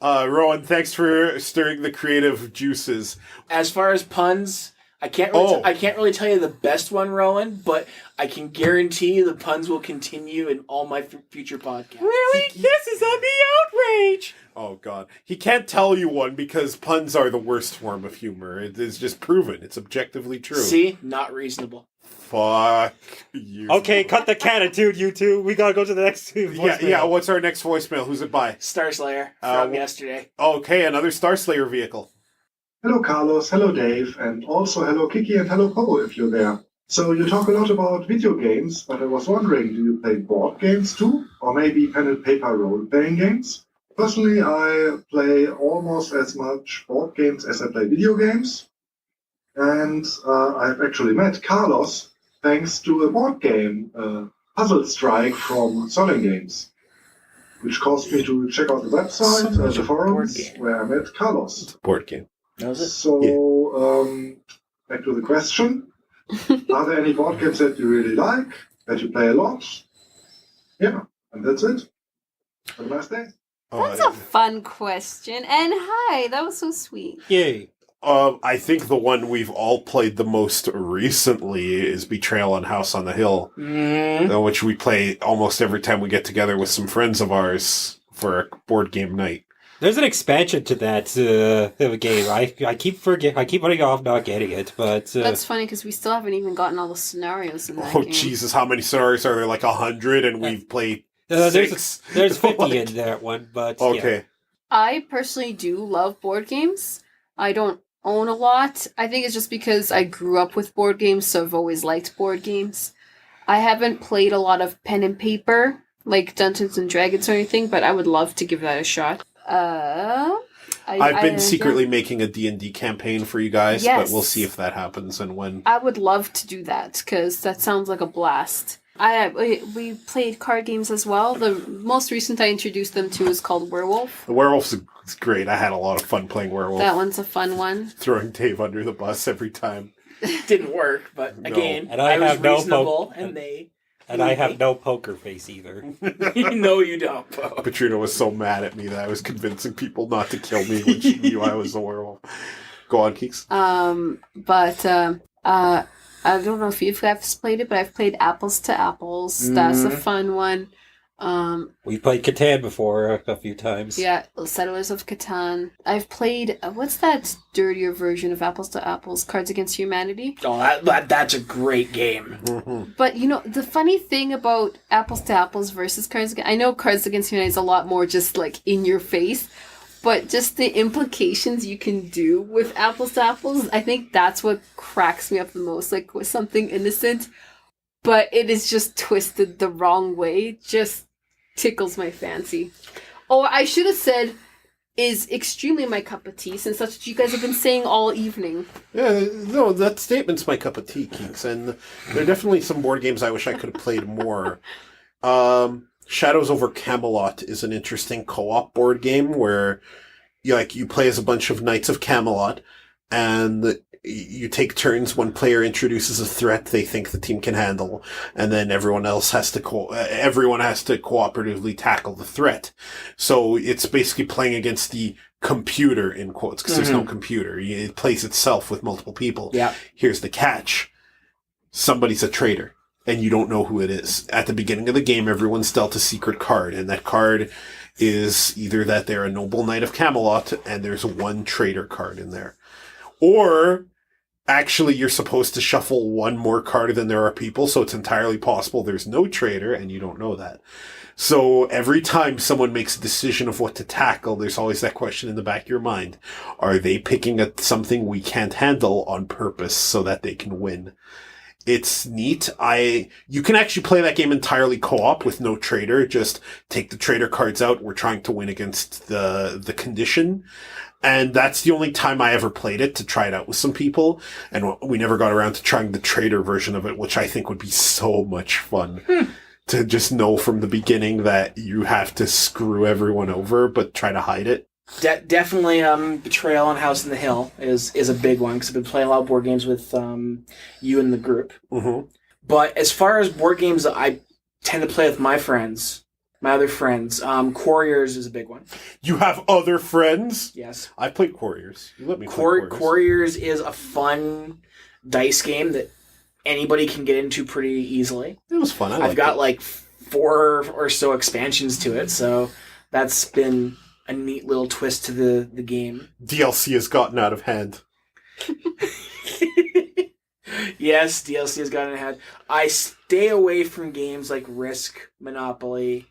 Rowan, thanks for stirring the creative juices. As far as puns, I can't really tell you the best one, Rowan, but I can guarantee the puns will continue in all my future podcasts. Really? This is on the outrage! Oh, God. He can't tell you one because puns are the worst form of humor. It is just proven. It's objectively true. See? Not reasonable. Fuck you. Okay, cut the attitude, you two. We gotta go to the next voicemail. Yeah, what's our next voicemail? Who's it by? Star Slayer from yesterday. Okay, another Star Slayer vehicle. Hello, Carlos. Hello, Dave. And also hello, Kiki, and hello, Poe, if you're there. So you talk a lot about video games, but I was wondering, do you play board games too? Or maybe pen and paper role-playing games? Personally, I play almost as much board games as I play video games. And I've actually met Carlos thanks to a board game, Puzzle Strike from Solin Games, which caused me to check out the website, the forums, where I met Carlos. It's a board game. That was it? So, back to the question. Are there any board games that you really like, that you play a lot? Yeah, and that's it. Have a nice day. That's a fun question. And hi, that was so sweet. Yay. I think the one we've all played the most recently is Betrayal on House on the Hill, which we play almost every time we get together with some friends of ours for a board game night. There's an expansion to that game. I keep putting off not getting it, but That's funny because we still haven't even gotten all the scenarios in that Oh, game. Jesus, how many scenarios are there? Like 100, and we've played six? there's 50 Like- in that one, but Okay. yeah. I personally do love board games. I don't own a lot. I think it's just because I grew up with board games, so I've always liked board games. I haven't played a lot of pen and paper, like Dungeons and Dragons or anything, but I would love to give that a shot. I've been secretly making a D&D campaign for you guys, Yes. but we'll see if that happens and when. I would love to do that because that sounds like a blast. We played card games as well. The most recent I introduced them to is called Werewolf. The Werewolf's great. I had a lot of fun playing Werewolf. That one's a fun one. Throwing Dave under the bus every time. Didn't work, but No. again, And I was have no reasonable, and they... And I have no poker face either. No, you don't, Poe. Katrina was so mad at me that I was convincing people not to kill me when she knew I was the werewolf. Go on, Keeks. I don't know if you guys played it, but I've played Apples to Apples. That's a fun one. We played Catan before a few times. Yeah, Settlers of Catan. I've played, what's that dirtier version of Apples to Apples? Cards Against Humanity? Oh, that's a great game. But, you know, the funny thing about Apples to Apples versus Cards Against... I know Cards Against Humanity is a lot more just, like, in your face, but just the implications you can do with Apples to Apples, I think that's what cracks me up the most. Like, with something innocent, but it is just twisted the wrong way. Just tickles my fancy. Or I should have said is extremely my cup of tea, since that's what you guys have been saying all evening. Yeah, no, that statement's my cup of tea, Keeks, and there are definitely some board games I wish I could have played more. Shadows over Camelot is an interesting co-op board game where you play as a bunch of Knights of Camelot, and you take turns. One player introduces a threat they think the team can handle, and then everyone else has to cooperatively tackle the threat. So it's basically playing against the computer, in quotes, because there's no computer. It plays itself with multiple people. Yeah. Here's the catch. Somebody's a traitor, and you don't know who it is. At the beginning of the game, everyone's dealt a secret card, and that card is either that they're a noble knight of Camelot, and there's one traitor card in there. Or, actually, you're supposed to shuffle one more card than there are people, so it's entirely possible there's no traitor, and you don't know that. So every time someone makes a decision of what to tackle, there's always that question in the back of your mind. Are they picking at something we can't handle on purpose so that they can win? It's neat. You can actually play that game entirely co-op with no traitor. Just take the traitor cards out. We're trying to win against the condition. And that's the only time I ever played it, to try it out with some people. And we never got around to trying the traitor version of it, which I think would be so much fun. To just know from the beginning that you have to screw everyone over, but try to hide it. Definitely, Betrayal on House in the Hill is a big one, because I've been playing a lot of board games with you and the group. Mm-hmm. But as far as board games that I tend to play with my other friends, Quarriors is a big one. You have other friends? Yes. I played Quarriors. You let me play Quarriors. Quarriors is a fun dice game that anybody can get into pretty easily. It was fun. I've got like 4 or so expansions to it, so that's been a neat little twist to the game. DLC has gotten out of hand. Yes, DLC has gotten out of hand. I stay away from games like Risk, Monopoly,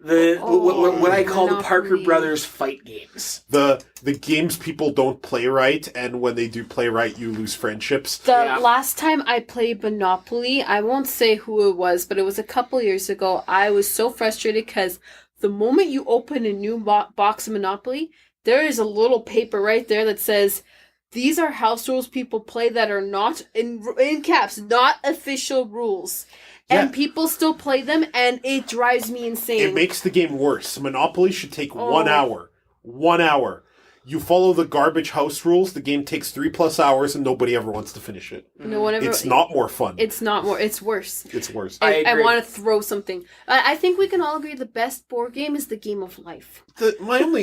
what I call the Parker Brothers fight games. The games people don't play right, and when they do play right, you lose friendships. The last time I played Monopoly, I won't say who it was, but it was a couple years ago. I was so frustrated because the moment you open a new box of Monopoly, there is a little paper right there that says, these are house rules people play that are not, in caps, not official rules. And people still play them, and it drives me insane. It makes the game worse. Monopoly should take 1 hour. 1 hour. You follow the garbage house rules, the game takes 3+ hours, and nobody ever wants to finish it. No one ever. It's not more fun. It's not more. It's worse. It's worse. I want to throw something. I think we can all agree the best board game is the Game of Life. My only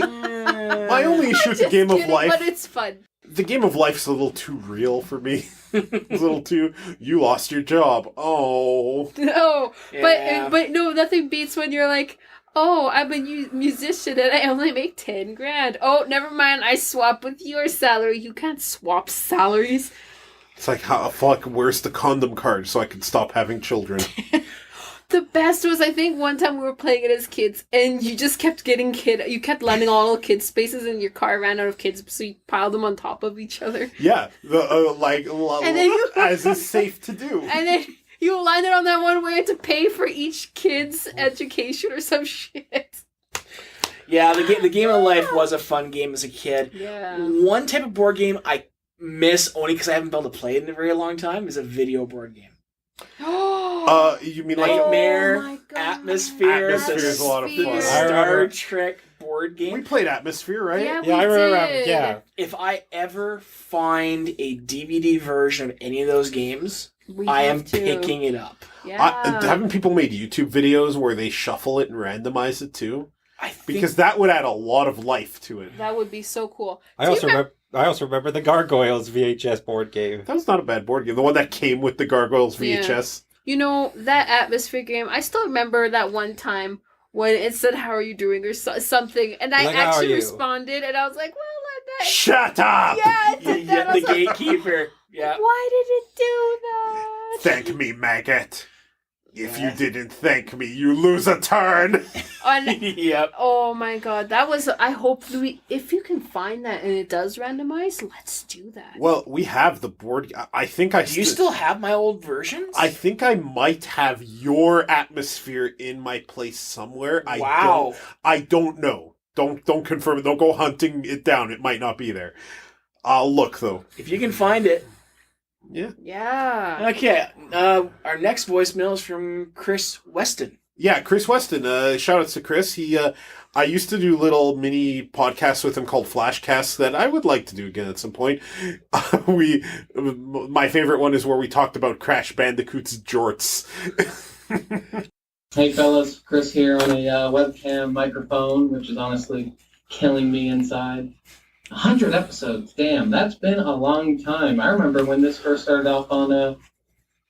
issue with the Game of Life, but it's fun. The Game of Life's a little too real for me. It's a little too. You lost your job. Oh. No, Yeah. but no, nothing beats when you're like, oh, I'm a musician and I only make 10 grand. Oh, never mind. I swap with your salary. You can't swap salaries. It's like, where's the condom card so I can stop having children? The best was, I think, one time we were playing it as kids, and you just kept getting you kept landing on all kids' spaces, and your car ran out of kids, so you piled them on top of each other. Yeah, And then as is safe to do. And then you landed on that one where you had to pay for each kid's education or some shit. Yeah, the Game of Life was a fun game as a kid. Yeah. One type of board game I miss, only because I haven't been able to play it in a very long time, is a video board game. You mean like Nightmare, Oh my God. Atmosphere. Atmosphere is a lot of fun. The I Star remember. Trek board game. we played Atmosphere, right? Yeah, Yeah, I remember. did. Yeah. If I ever find a DVD version of any of those games, We I have am to. picking it up. Yeah. Haven't people made YouTube videos where they shuffle it and randomize it too? I think Because that would add a lot of life to it. That would be so cool. I Do you also remember the Gargoyles VHS board game. That was not a bad board game. The one that came with the Gargoyles VHS. You know, that Atmosphere game, I still remember that one time when it said, how are you doing, or something, and I Like, how are actually you? responded, and I was like, well, I'm not... Shut up! Yeah, it did that. I the was like, gatekeeper. Yeah. why did it do that? Thank me, maggot. If you didn't thank me, you lose a turn. Yep. Oh my god, that was... I hope if you can find that and it does randomize, let's do that. Well, we have the board. I think I Do you still have my old versions? I think I might have your Atmosphere in my place somewhere. Wow. I don't know. Don't confirm it. Don't go hunting it down. It might not be there. I'll look though. If you can find it. Yeah. Yeah. Okay. Our next voicemail is from Chris Weston. Yeah, Chris Weston. Shout outs to Chris. I used to do little mini podcasts with him called Flashcasts that I would like to do again at some point. My favorite one is where we talked about Crash Bandicoot's jorts. Hey fellas, Chris here on a webcam microphone, which is honestly killing me inside. 100 episodes, damn, that's been a long time. I remember when this first started off on a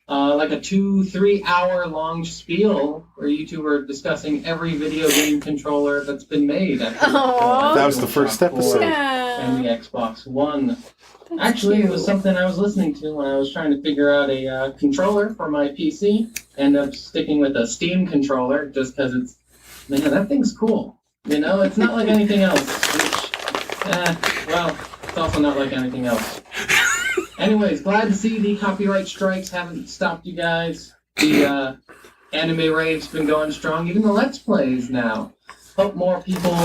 2-3 hour long spiel where you two were discussing every video game controller that's been made. That was the first episode. And the Xbox One. That's Actually, cute. it was something I was listening to when I was trying to figure out a controller for my PC. Ended up sticking with a Steam controller just because that thing's cool. You know, it's not like anything else. It's also not like anything else. Anyways, glad to see the copyright strikes haven't stopped you guys. The anime rave's been going strong. Even the Let's Plays now. Hope more people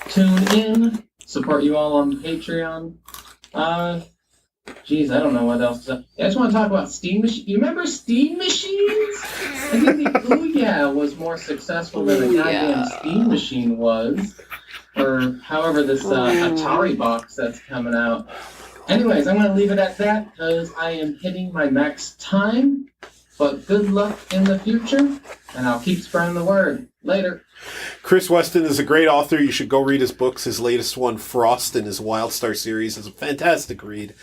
tune in. Support you all on Patreon. I don't know what else to say. I just want to talk about Steam Machines. You remember Steam Machines? I think the Ouya was more successful than the goddamn Steam Machine was. Or however this Atari box that's coming out. Anyways, I'm going to leave it at that because I am hitting my max time. But good luck in the future, and I'll keep spreading the word. Later. Chris Weston is a great author. You should go read his books. His latest one, Frost, in his Wildstar series, is a fantastic read.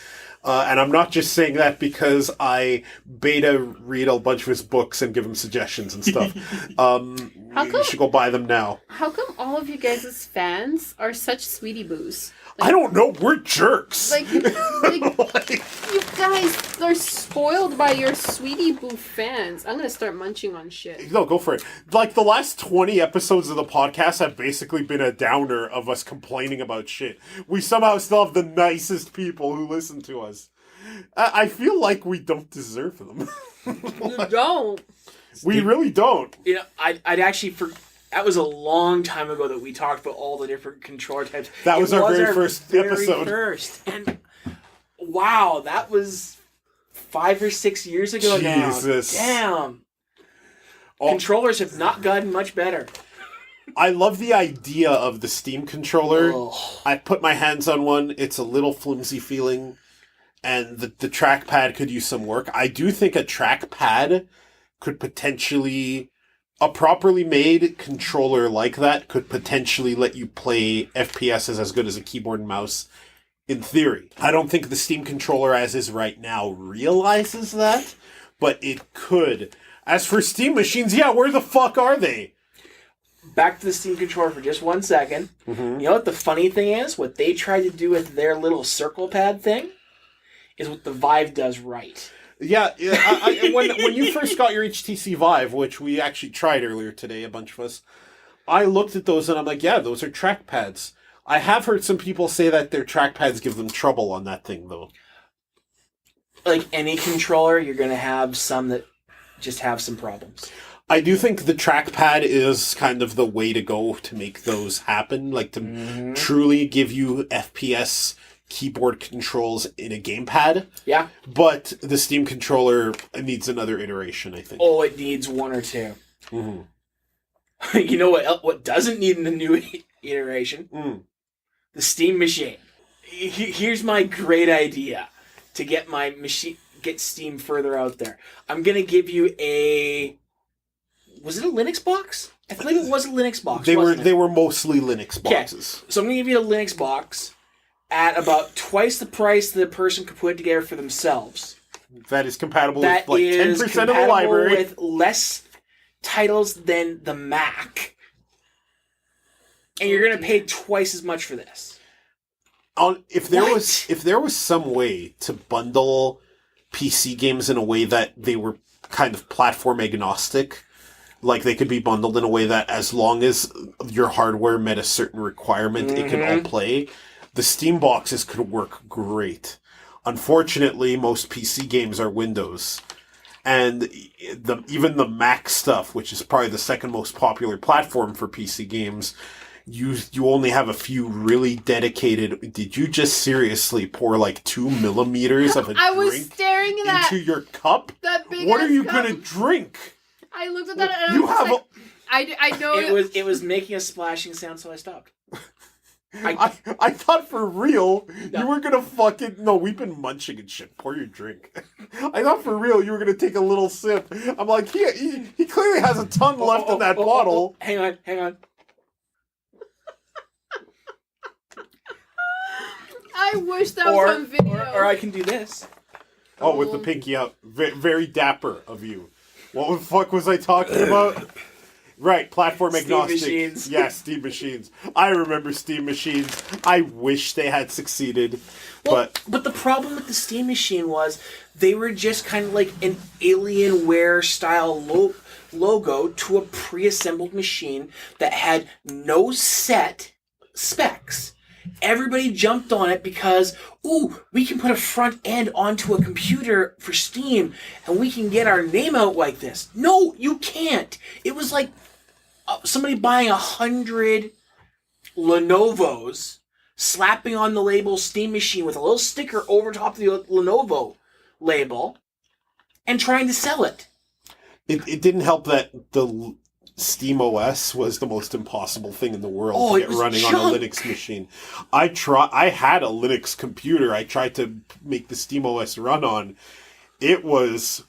And I'm not just saying that because I beta read a bunch of his books and give him suggestions and stuff. You should go buy them now. How come all of you guys' fans are such sweetie boos? I don't know. We're jerks. You guys are spoiled by your sweetie boo fans. I'm gonna start munching on shit. No, go for it. Like, the last 20 episodes of the podcast have basically been a downer of us complaining about shit. We somehow still have the nicest people who listen to us. I feel like we don't deserve them. You don't. We really don't. You know, I'd actually that was a long time ago that we talked about all the different controller types. That was our very first episode. And wow, that was 5 or 6 years ago Jesus. now. Damn. Controllers have not gotten much better. I love the idea of the Steam controller. Oh. I put my hands on one. It's a little flimsy feeling. And the trackpad could use some work. I do think a trackpad could potentially... A properly made controller like that could potentially let you play FPSs as good as a keyboard and mouse in theory. I don't think the Steam controller as is right now realizes that, but it could. As for Steam machines, yeah, where the fuck are they? Back to the Steam controller for just 1 second. Mm-hmm. You know what the funny thing is? What they tried to do with their little circle pad thing is what the Vive does right. Yeah, when you first got your HTC Vive, which we actually tried earlier today, a bunch of us, I looked at those and I'm like, yeah, those are trackpads. I have heard some people say that their trackpads give them trouble on that thing, though. Like any controller, you're going to have some that just have some problems. I do think the trackpad is kind of the way to go to make those happen, like to truly give you FPS keyboard controls in a gamepad. Yeah. But the Steam controller needs another iteration, I think. Oh, it needs 1 or 2. Mm-hmm. You know what doesn't need a new iteration? The Steam machine. Here's my great idea to get my machine, get Steam further out there. I'm going to give you was it a Linux box? I believe it was a Linux box. They were mostly Linux boxes. So I'm going to give you a Linux box at about twice the price that a person could put it together for themselves. That is compatible That with like is 10% of the compatible library. with less titles than the Mac. And you're going to pay twice as much for this. If there was some way to bundle PC games in a way that they were kind of platform agnostic, like they could be bundled in a way that as long as your hardware met a certain requirement, it could all play, the Steam boxes could work great. Unfortunately, most PC games are Windows. And even the Mac stuff, which is probably the second most popular platform for PC games, you only have a few really dedicated... Did you just seriously pour like 2 millimeters of a I was drink staring at into your cup? that big What ass are you cup. going to drink? I looked at that and You I was have like, I know It was making a splashing sound, so I stopped. I thought for real No. you were gonna fucking no. We've been munching and shit. Pour your drink. I thought for real you were gonna take a little sip. I'm like, he clearly has a ton left in that bottle. Hang on. I wish that was on video. Or I can do this. Oh, with the pinky out. Very dapper of you. What the fuck was I talking about? Right, platform Steam agnostic. machines. Yeah, Steam machines. I remember Steam machines. I wish they had succeeded. But the problem with the Steam machine was they were just kind of like an Alienware style logo to a pre-assembled machine that had no set specs. Everybody jumped on it because, ooh, we can put a front end onto a computer for Steam and we can get our name out like this. No, you can't. It was like somebody buying 100 Lenovo's, slapping on the label Steam Machine with a little sticker over top of the Lenovo label, and trying to sell it. it didn't help that the Steam OS was the most impossible thing in the world to get running on a Linux machine. I had a Linux computer I tried to make the Steam OS run on. It was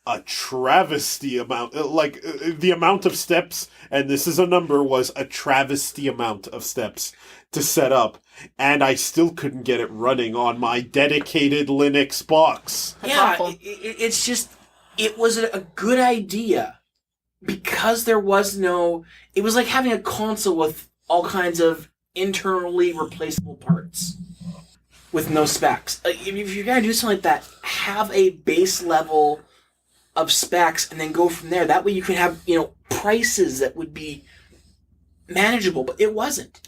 a travesty amount, like the amount of steps, and this is a number, was a travesty amount of steps to set up, and I still couldn't get it running on my dedicated Linux box. It's just, it was a good idea because there was no, it was like having a console with all kinds of internally replaceable parts with no specs. If you're going to do something like that, have a base level of specs and then go from there. That way you can have, prices that would be manageable, but it wasn't.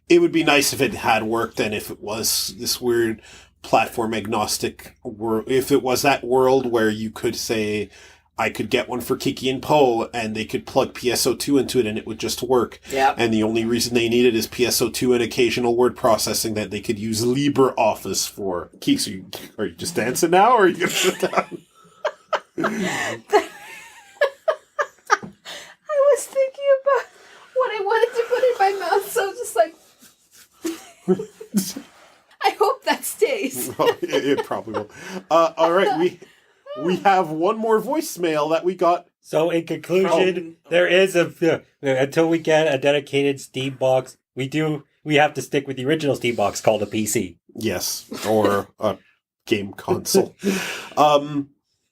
It would be nice if it had worked and if it was this weird platform agnostic world, if it was that world where you could say, I could get one for KIKI and Poe and they could plug PSO2 into it and it would just work. Yeah. And the only reason they needed is PSO2 and occasional word processing that they could use LibreOffice for. Keeks, are you just dancing now or are you going to sit down? I was thinking about what I wanted to put in my mouth, so I was just like, I hope that stays. Well, it probably will. All right, we have one more voicemail that we got. So in conclusion, there is until we get a dedicated Steam box, we have to stick with the original Steam box called a PC. Yes, or a game console.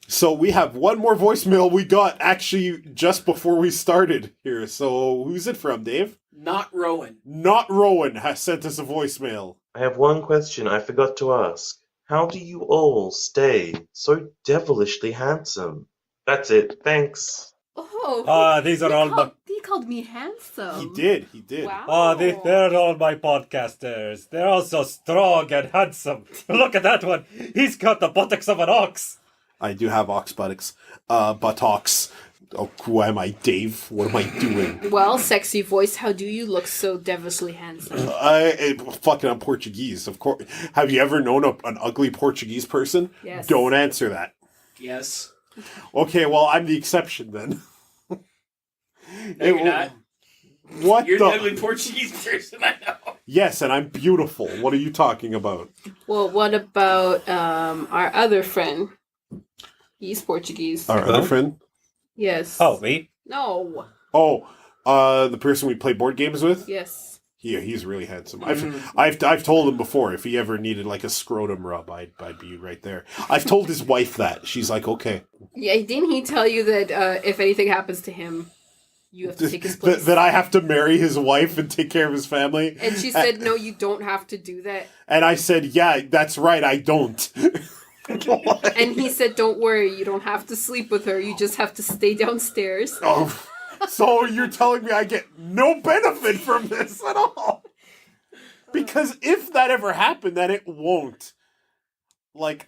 So we have one more voicemail we got actually just before we started here. So who's it from, Dave? Not Rowan. Not Rowan has sent us a voicemail. I have one question I forgot to ask. How do you all stay so devilishly handsome? That's it. Thanks. Oh. These are all He called me handsome. He did. Wow. They're all my podcasters. They're all so strong and handsome. Look at that one. He's got the buttocks of an ox. I do have ox buttocks. Buttocks. Oh, who am I, Dave? What am I doing? Well, sexy voice, how do you look so devilishly handsome? I'm Portuguese, of course. Have you ever known an ugly Portuguese person? Yes. Don't answer that. Yes. Okay, well, I'm the exception then. No, you're not. What You're the? an ugly Portuguese person, I know. Yes, and I'm beautiful. What are you talking about? Well, what about our other friend? He's Portuguese. Our other friend? Yes. Oh, me? No. Oh, the person we play board games with? Yes. Yeah, he's really handsome. I've told him before if he ever needed like a scrotum rub, I'd be right there. I've told his wife that. She's like, okay. Yeah, didn't he tell you that if anything happens to him, you have to take his place? That I have to marry his wife and take care of his family? And she said, no, you don't have to do that. And I said, yeah, that's right, I don't. And he said, don't worry, you don't have to sleep with her, you just have to stay downstairs. Oh, so you're telling me I get no benefit from this at all? Because if that ever happened, then it won't. Like,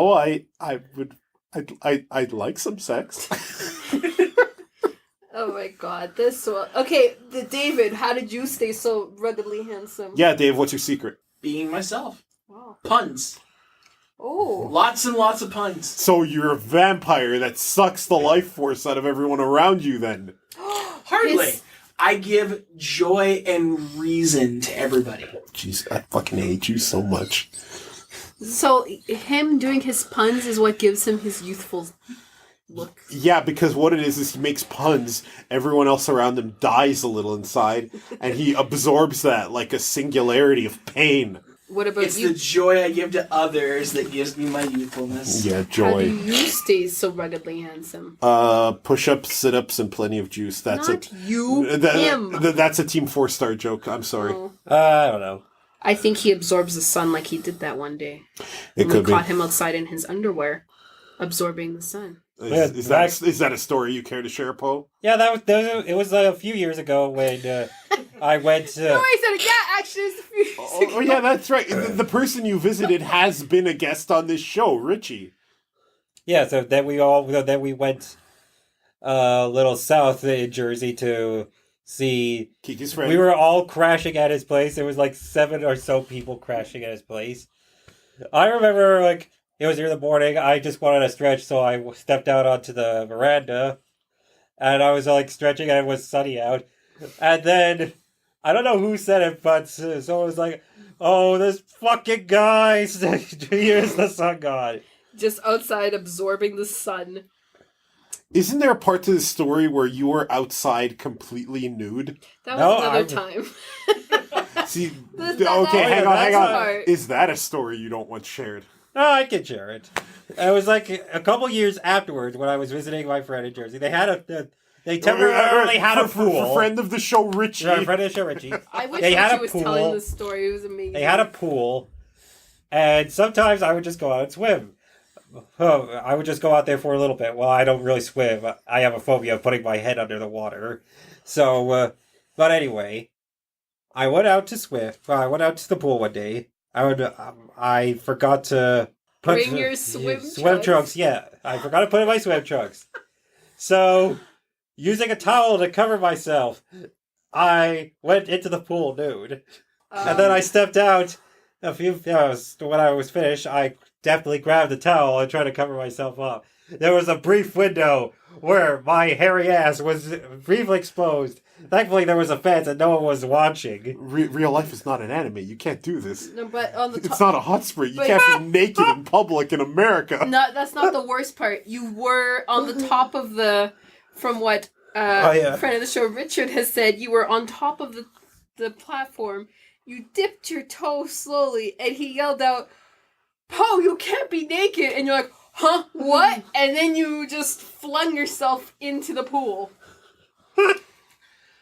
I'd like some sex. Oh my god, this one. Okay, David, how did you stay so ruggedly handsome? Yeah, Dave, what's your secret? Being myself. Wow. Puns. Oh. Lots and lots of puns. So you're a vampire that sucks the life force out of everyone around you then. Hardly. His- I give joy and reason to everybody. Jeez, I fucking hate you so much. So him doing his puns is what gives him his youthful look. Yeah, because what it is he makes puns, everyone else around him dies a little inside, and he absorbs that like a singularity of pain. What about It's you? the joy I give to others that gives me my youthfulness. Yeah, How joy. do you stay so ruggedly handsome? Push-ups, sit-ups, and plenty of juice. That's Not you, him. That's a Team 4-star joke. I'm sorry. Oh. I don't know. I think he absorbs the sun like he did that one day. It We could be. caught him outside in his underwear, absorbing the sun. Is that a story you care to share, Poe? Yeah, it was a few years ago when I went to... No, I said, yeah, actually, it was a few years ago. Oh, yeah, that's right. The person you visited has been a guest on this show, Richie. Yeah, so then we went a little south in Jersey to see... Kiki's friend. We were all crashing at his place. There was like 7 or so people crashing at his place. I remember, like, it was near the morning. I just wanted to stretch, so I stepped out onto the veranda. And I was, like, stretching, and it was sunny out. And then, I don't know who said it, but someone was like, oh, this fucking guy, here's the sun god. Just outside absorbing the sun. Isn't there a part to the story where you were outside completely nude? That was No, another time. See, That- okay, that- hang on, hang that's on. part. Is that a story you don't want shared? No, I can share it. It was like a couple years afterwards when I was visiting my friend in Jersey. They had they temporarily had a pool. For friend of the show, Richie. Yeah, friend of the show, Richie. I wish They had Richie a was pool. telling this story. It was amazing. They had a pool, and sometimes I would just go out and swim. Oh, I would just go out there for a little bit. Well, I don't really swim. I have a phobia of putting my head under the water. So, but anyway, I went out to swim. I went out to the pool one day. I forgot to Bring your swim trunks. Yeah, I forgot to put in my swim trunks. So, using a towel to cover myself, I went into the pool nude. And then I stepped out a few hours. When I was finished, I definitely grabbed the towel and tried to cover myself up. There was a brief window where my hairy ass was briefly exposed. Thankfully, there was a fence and no one was watching. Real life is not an anime. You can't do this. No, but on the top. It's not a hot spring. You But- can't be naked in public in America. No, that's not the worst part. You were on the top of the. From what yeah. friend of the show Richard has said, you were on top of the platform. You dipped your toe slowly, and he yelled out, "Poe, you can't be naked!" And you're like, "Huh? What?" And then you just flung yourself into the pool.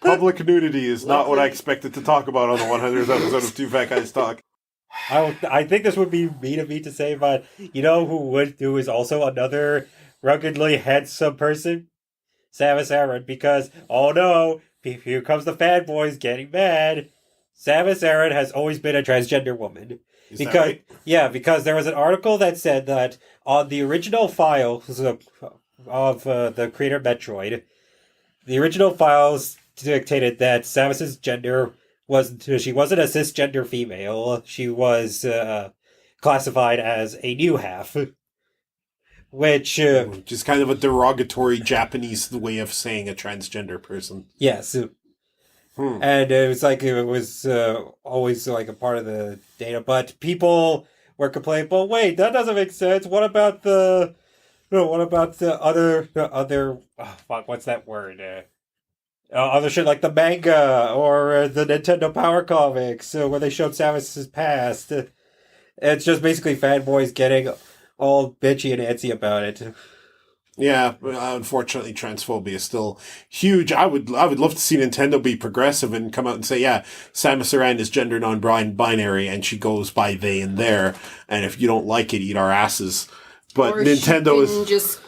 Public nudity is not what I expected to talk about on the 100th episode of Two Fat Guys Talk. I think this would be mean of me to say, but you know who is also another ruggedly handsome person? Samus Aran, because, oh no, here comes the fanboys getting mad. Samus Aran has always been a transgender woman. Is that right? Yeah, because there was an article that said that on the original files of the creator of Metroid, the original files dictated that Samus's gender she wasn't a cisgender female. She was classified as a new half. Which Just kind of a derogatory Japanese way of saying a transgender person. yes. And it was always like a part of the data, but people were complaining, but wait, that doesn't make sense. What about the other what's that word? Other shit like the manga or the Nintendo Power Comics where they showed Samus's past. It's just basically fanboys getting all bitchy and antsy about it. Yeah, unfortunately, transphobia is still huge. I would love to see Nintendo be progressive and come out and say, yeah, Samus Aran is gender non-binary and she goes by they and their, and if you don't like it, eat our asses. But Or Nintendo she can is just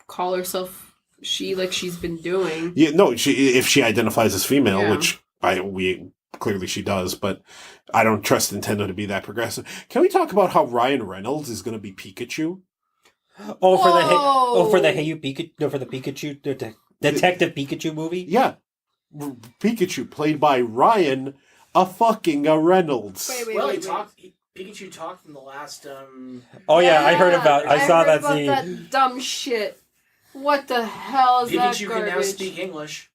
call herself she, like she's been doing. yeah, no. If she identifies as female, Yeah. which we clearly she does, but I don't trust Nintendo to be that progressive. Can we talk about how Ryan Reynolds is going to be Pikachu? Whoa! For the Hey You Pikachu, no, for the Pikachu Detective Pikachu movie. Yeah, Pikachu played by Ryan a fucking Reynolds. Wait, Well, wait. Pikachu talked in the last. Oh yeah, I heard about. I saw heard that about scene. that dumb shit. What the hell is that Pikachu garbage? can now speak English.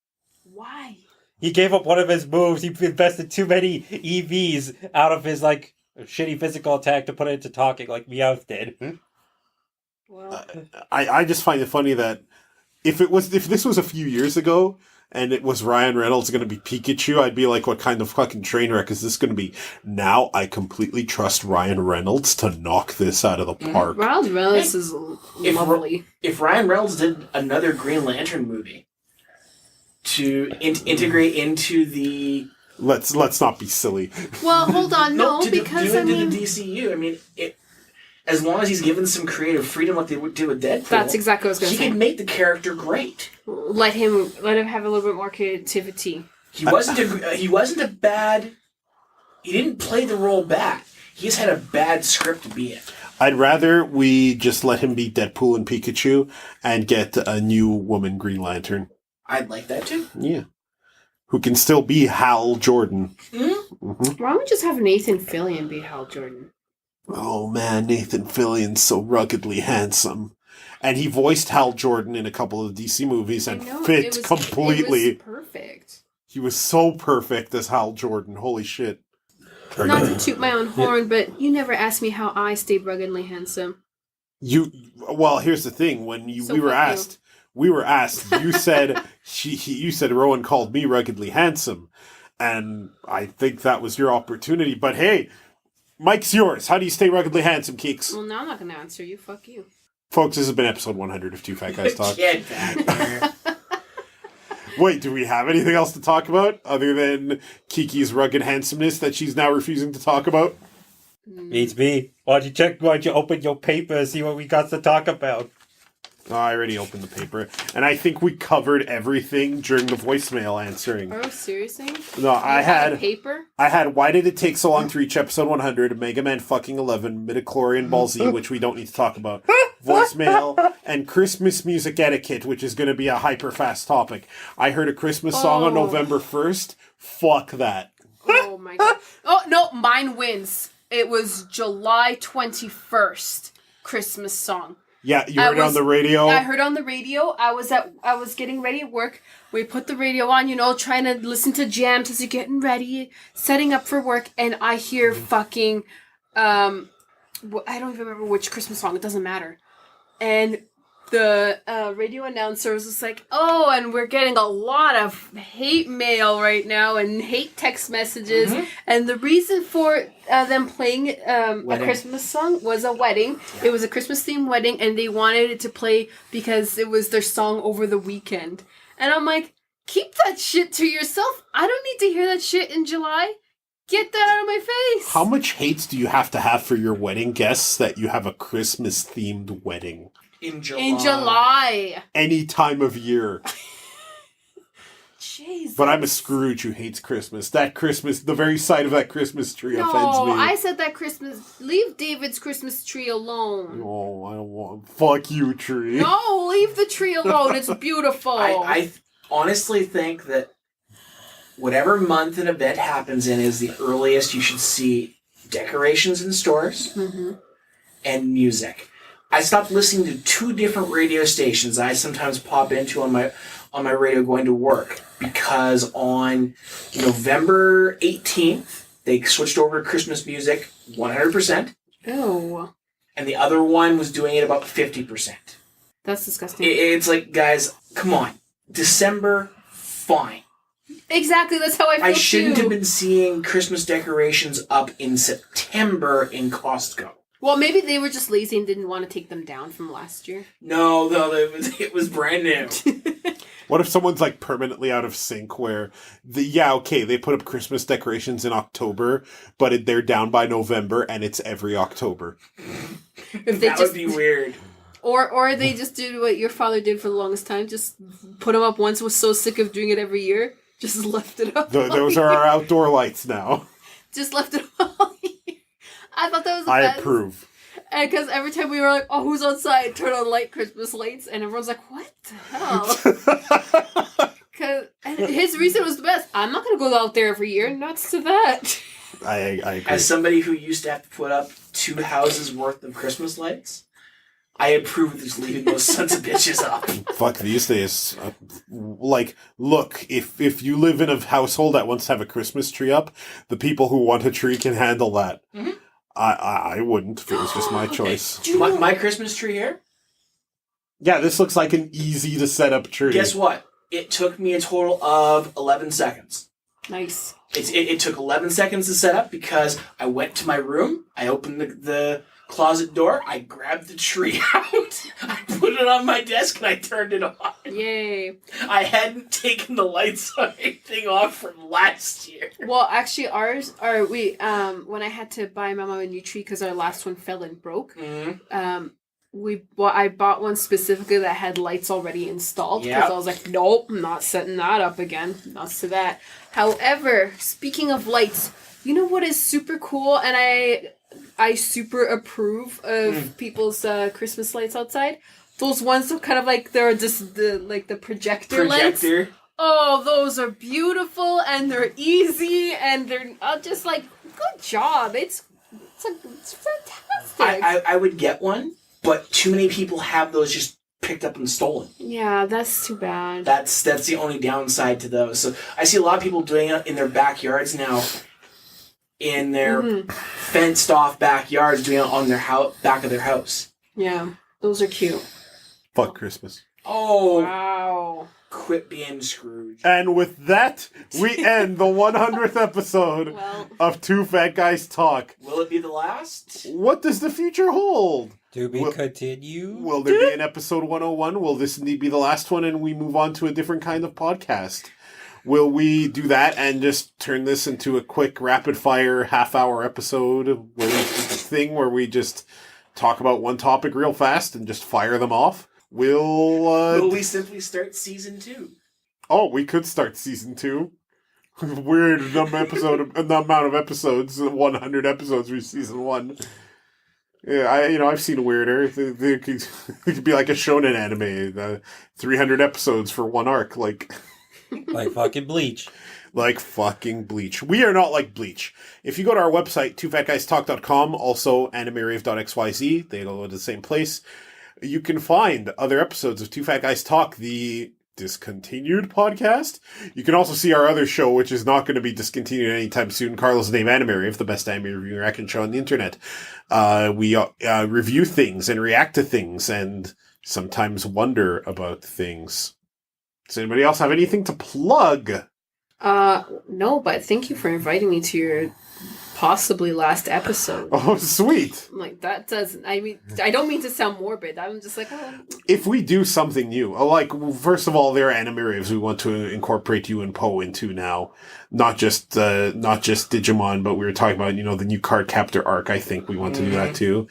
Why? He gave up one of his moves. He invested too many EVs out of his like shitty physical attack to put it into talking like Meowth did. Well, I just find it funny that if this was a few years ago and it was Ryan Reynolds going to be Pikachu, I'd be like, what kind of fucking train wreck is this going to be? Now I completely trust Ryan Reynolds to knock this out of the park. Ryan Reynolds is lovely. If Ryan Reynolds did another Green Lantern movie to integrate into the... Let's not be silly. Well, hold on, no, because I mean... the DCU, I mean, as long as he's given some creative freedom like they would do with Deadpool... That's exactly what I was going to say. He can make the character great. Let him have a little bit more creativity. He wasn't a bad... He didn't play the role bad. He just had a bad script to be in. I'd rather we just let him be Deadpool and Pikachu and get a new woman Green Lantern. I'd like that too. Yeah. Who can still be Hal Jordan. Mm-hmm. Mm-hmm. Why don't we just have Nathan Fillion be Hal Jordan? Oh man, Nathan Fillion's so ruggedly handsome. And he voiced Hal Jordan in a couple of DC movies and fit completely. It was perfect. He was so perfect as Hal Jordan. Holy shit. Not to toot my own horn, but you never asked me how I stayed ruggedly handsome. Well, here's the thing. When we were asked, you said you said Rowan called me ruggedly handsome. And I think that was your opportunity. But hey, Mike's yours. How do you stay ruggedly handsome, Keeks? Well, now I'm not going to answer you. Fuck you. Folks, this has been episode 100 of Two Fat Guys Talk. Get back there. Wait, do we have anything else to talk about other than Kiki's rugged handsomeness that she's now refusing to talk about? Beats me. Why don't you open your paper and see what we got to talk about? Oh, I already opened the paper. And I think we covered everything during the voicemail answering. Oh, seriously? No, I had paper? I had Why Did It Take So Long to Reach Episode 100, Mega Man fucking 11, Midichlorian Ball Z, which we don't need to talk about, voicemail, and Christmas music etiquette, which is going to be a hyper-fast topic. I heard a Christmas song on November 1st. Fuck that. Oh my god. Oh, no, mine wins. It was July 21st Christmas song. Yeah, you heard it on the radio? I heard on the radio. I was getting ready at work. We put the radio on, trying to listen to jams as you're getting ready, setting up for work, and I hear fucking, I don't even remember which Christmas song, it doesn't matter. And the radio announcer was just like, oh, and we're getting a lot of hate mail right now and hate text messages. Mm-hmm. And the reason for them playing a Christmas song was a wedding. Yeah. It was a Christmas-themed wedding, and they wanted it to play because it was their song over the weekend. And I'm like, keep that shit to yourself. I don't need to hear that shit in July. Get that out of my face. How much hate do you have to have for your wedding guests that you have a Christmas-themed wedding? In July. Any time of year. Jesus. But I'm a Scrooge who hates Christmas. That Christmas, the very sight of that Christmas tree offends me. No, I said that Christmas. Leave David's Christmas tree alone. Oh, I don't want. Fuck you, tree. No, leave the tree alone. It's beautiful. I honestly think that whatever month an event happens in is the earliest you should see decorations in stores and music. I stopped listening to 2 different radio stations I sometimes pop into on my radio going to work because on November 18th, they switched over to Christmas music 100%. Ew. And the other one was doing it about 50%. That's disgusting. It's like, guys, come on. December, fine. Exactly, that's how I feel I shouldn't have been seeing Christmas decorations up in September in Costco. Well, maybe they were just lazy and didn't want to take them down from last year. No, it was brand new. What if someone's like permanently out of sync where they put up Christmas decorations in October, but they're down by November and it's every October. That would be weird. Or they just did what your father did for the longest time, just put them up once, was so sick of doing it every year, just left it up. Those are our outdoor lights now. Just left it all year. I thought that was the best. I approve. And because every time we were like, oh, who's outside? Turn on Christmas lights. And everyone's like, what the hell? And his reason was the best. I'm not going to go out there every year. Nuts to that. I agree. As somebody who used to have to put up 2 houses worth of Christmas lights, I approve of just leaving those sons of bitches up. Fuck these days. Look, if you live in a household that wants to have a Christmas tree up, the people who want a tree can handle that. Mm-hmm. I wouldn't if it was just my choice. My Christmas tree here? Yeah, this looks like an easy to set up tree. Guess what? It took me a total of 11 seconds. Nice. It took 11 seconds to set up because I went to my room, I opened the closet door, I grabbed the tree out, I put it on my desk, and I turned it on. Yay. I hadn't taken the lights or anything off from last year. Well, actually, when I had to buy Mama a new tree because our last one fell and broke, I bought one specifically that had lights already installed because I was like, nope, I'm not setting that up again. Not to that. However, speaking of lights, you know what is super cool, and I super approve of people's Christmas lights outside. Those ones that kind of like they're just the projector lights. Oh, those are beautiful and they're easy and they're just like good job. It's fantastic. I would get one, but too many people have those just picked up and stolen. Yeah, that's too bad. That's the only downside to those. So I see a lot of people doing it in their backyards now. In their fenced off backyards, doing it on their back of their house. Yeah, those are cute. Fuck Christmas. Oh, wow. Quit being Scrooge. And with that, we end the 100th episode of Two Fat Guys Talk. Will it be the last? What does the future hold? To be continued? Will there be an episode 101? Will this indeed be the last one and we move on to a different kind of podcast? Will we do that and just turn this into a quick rapid-fire half-hour episode where we just talk about one topic real fast and just fire them off? Will we simply start season 2? Oh, we could start season 2. Weird the amount of episodes, 100 episodes for season 1. Yeah, I've seen weirder. It could be like a shonen anime, 300 episodes for one arc, like fucking Bleach. Like fucking Bleach. We are not like Bleach. If you go to our website, twofatguystalk.com, also animerave.xyz, they go to the same place. You can find other episodes of Two Fat Guys Talk, the discontinued podcast. You can also see our other show, which is not going to be discontinued anytime soon, Carlos Name Anime Rave, the best anime review reaction show on the internet. We review things and react to things and sometimes wonder about things. Does anybody else have anything to plug? No, but thank you for inviting me to your possibly last episode. Oh, sweet. Like, that doesn't... I mean, I don't mean to sound morbid. I'm just like, oh... If we do something new, first of all, there are anime raves we want to incorporate you and Poe into now. Not just Digimon, but we were talking about, the new Card Captor arc. I think we want to do that too.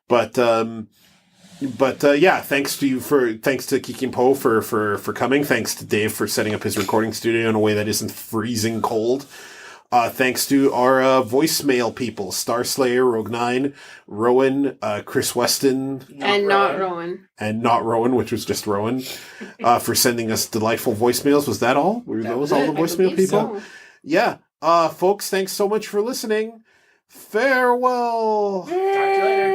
But yeah, thanks to Kiki and Poe for coming. Thanks to Dave for setting up his recording studio in a way that isn't freezing cold. Thanks to our voicemail people, Starslayer, Rogue9, Rowan, Chris Weston. Not Rowan, which was just Rowan, for sending us delightful voicemails. Was that all? Were those all the voicemail people? So. Yeah. Folks, thanks so much for listening. Farewell. Talk to you later.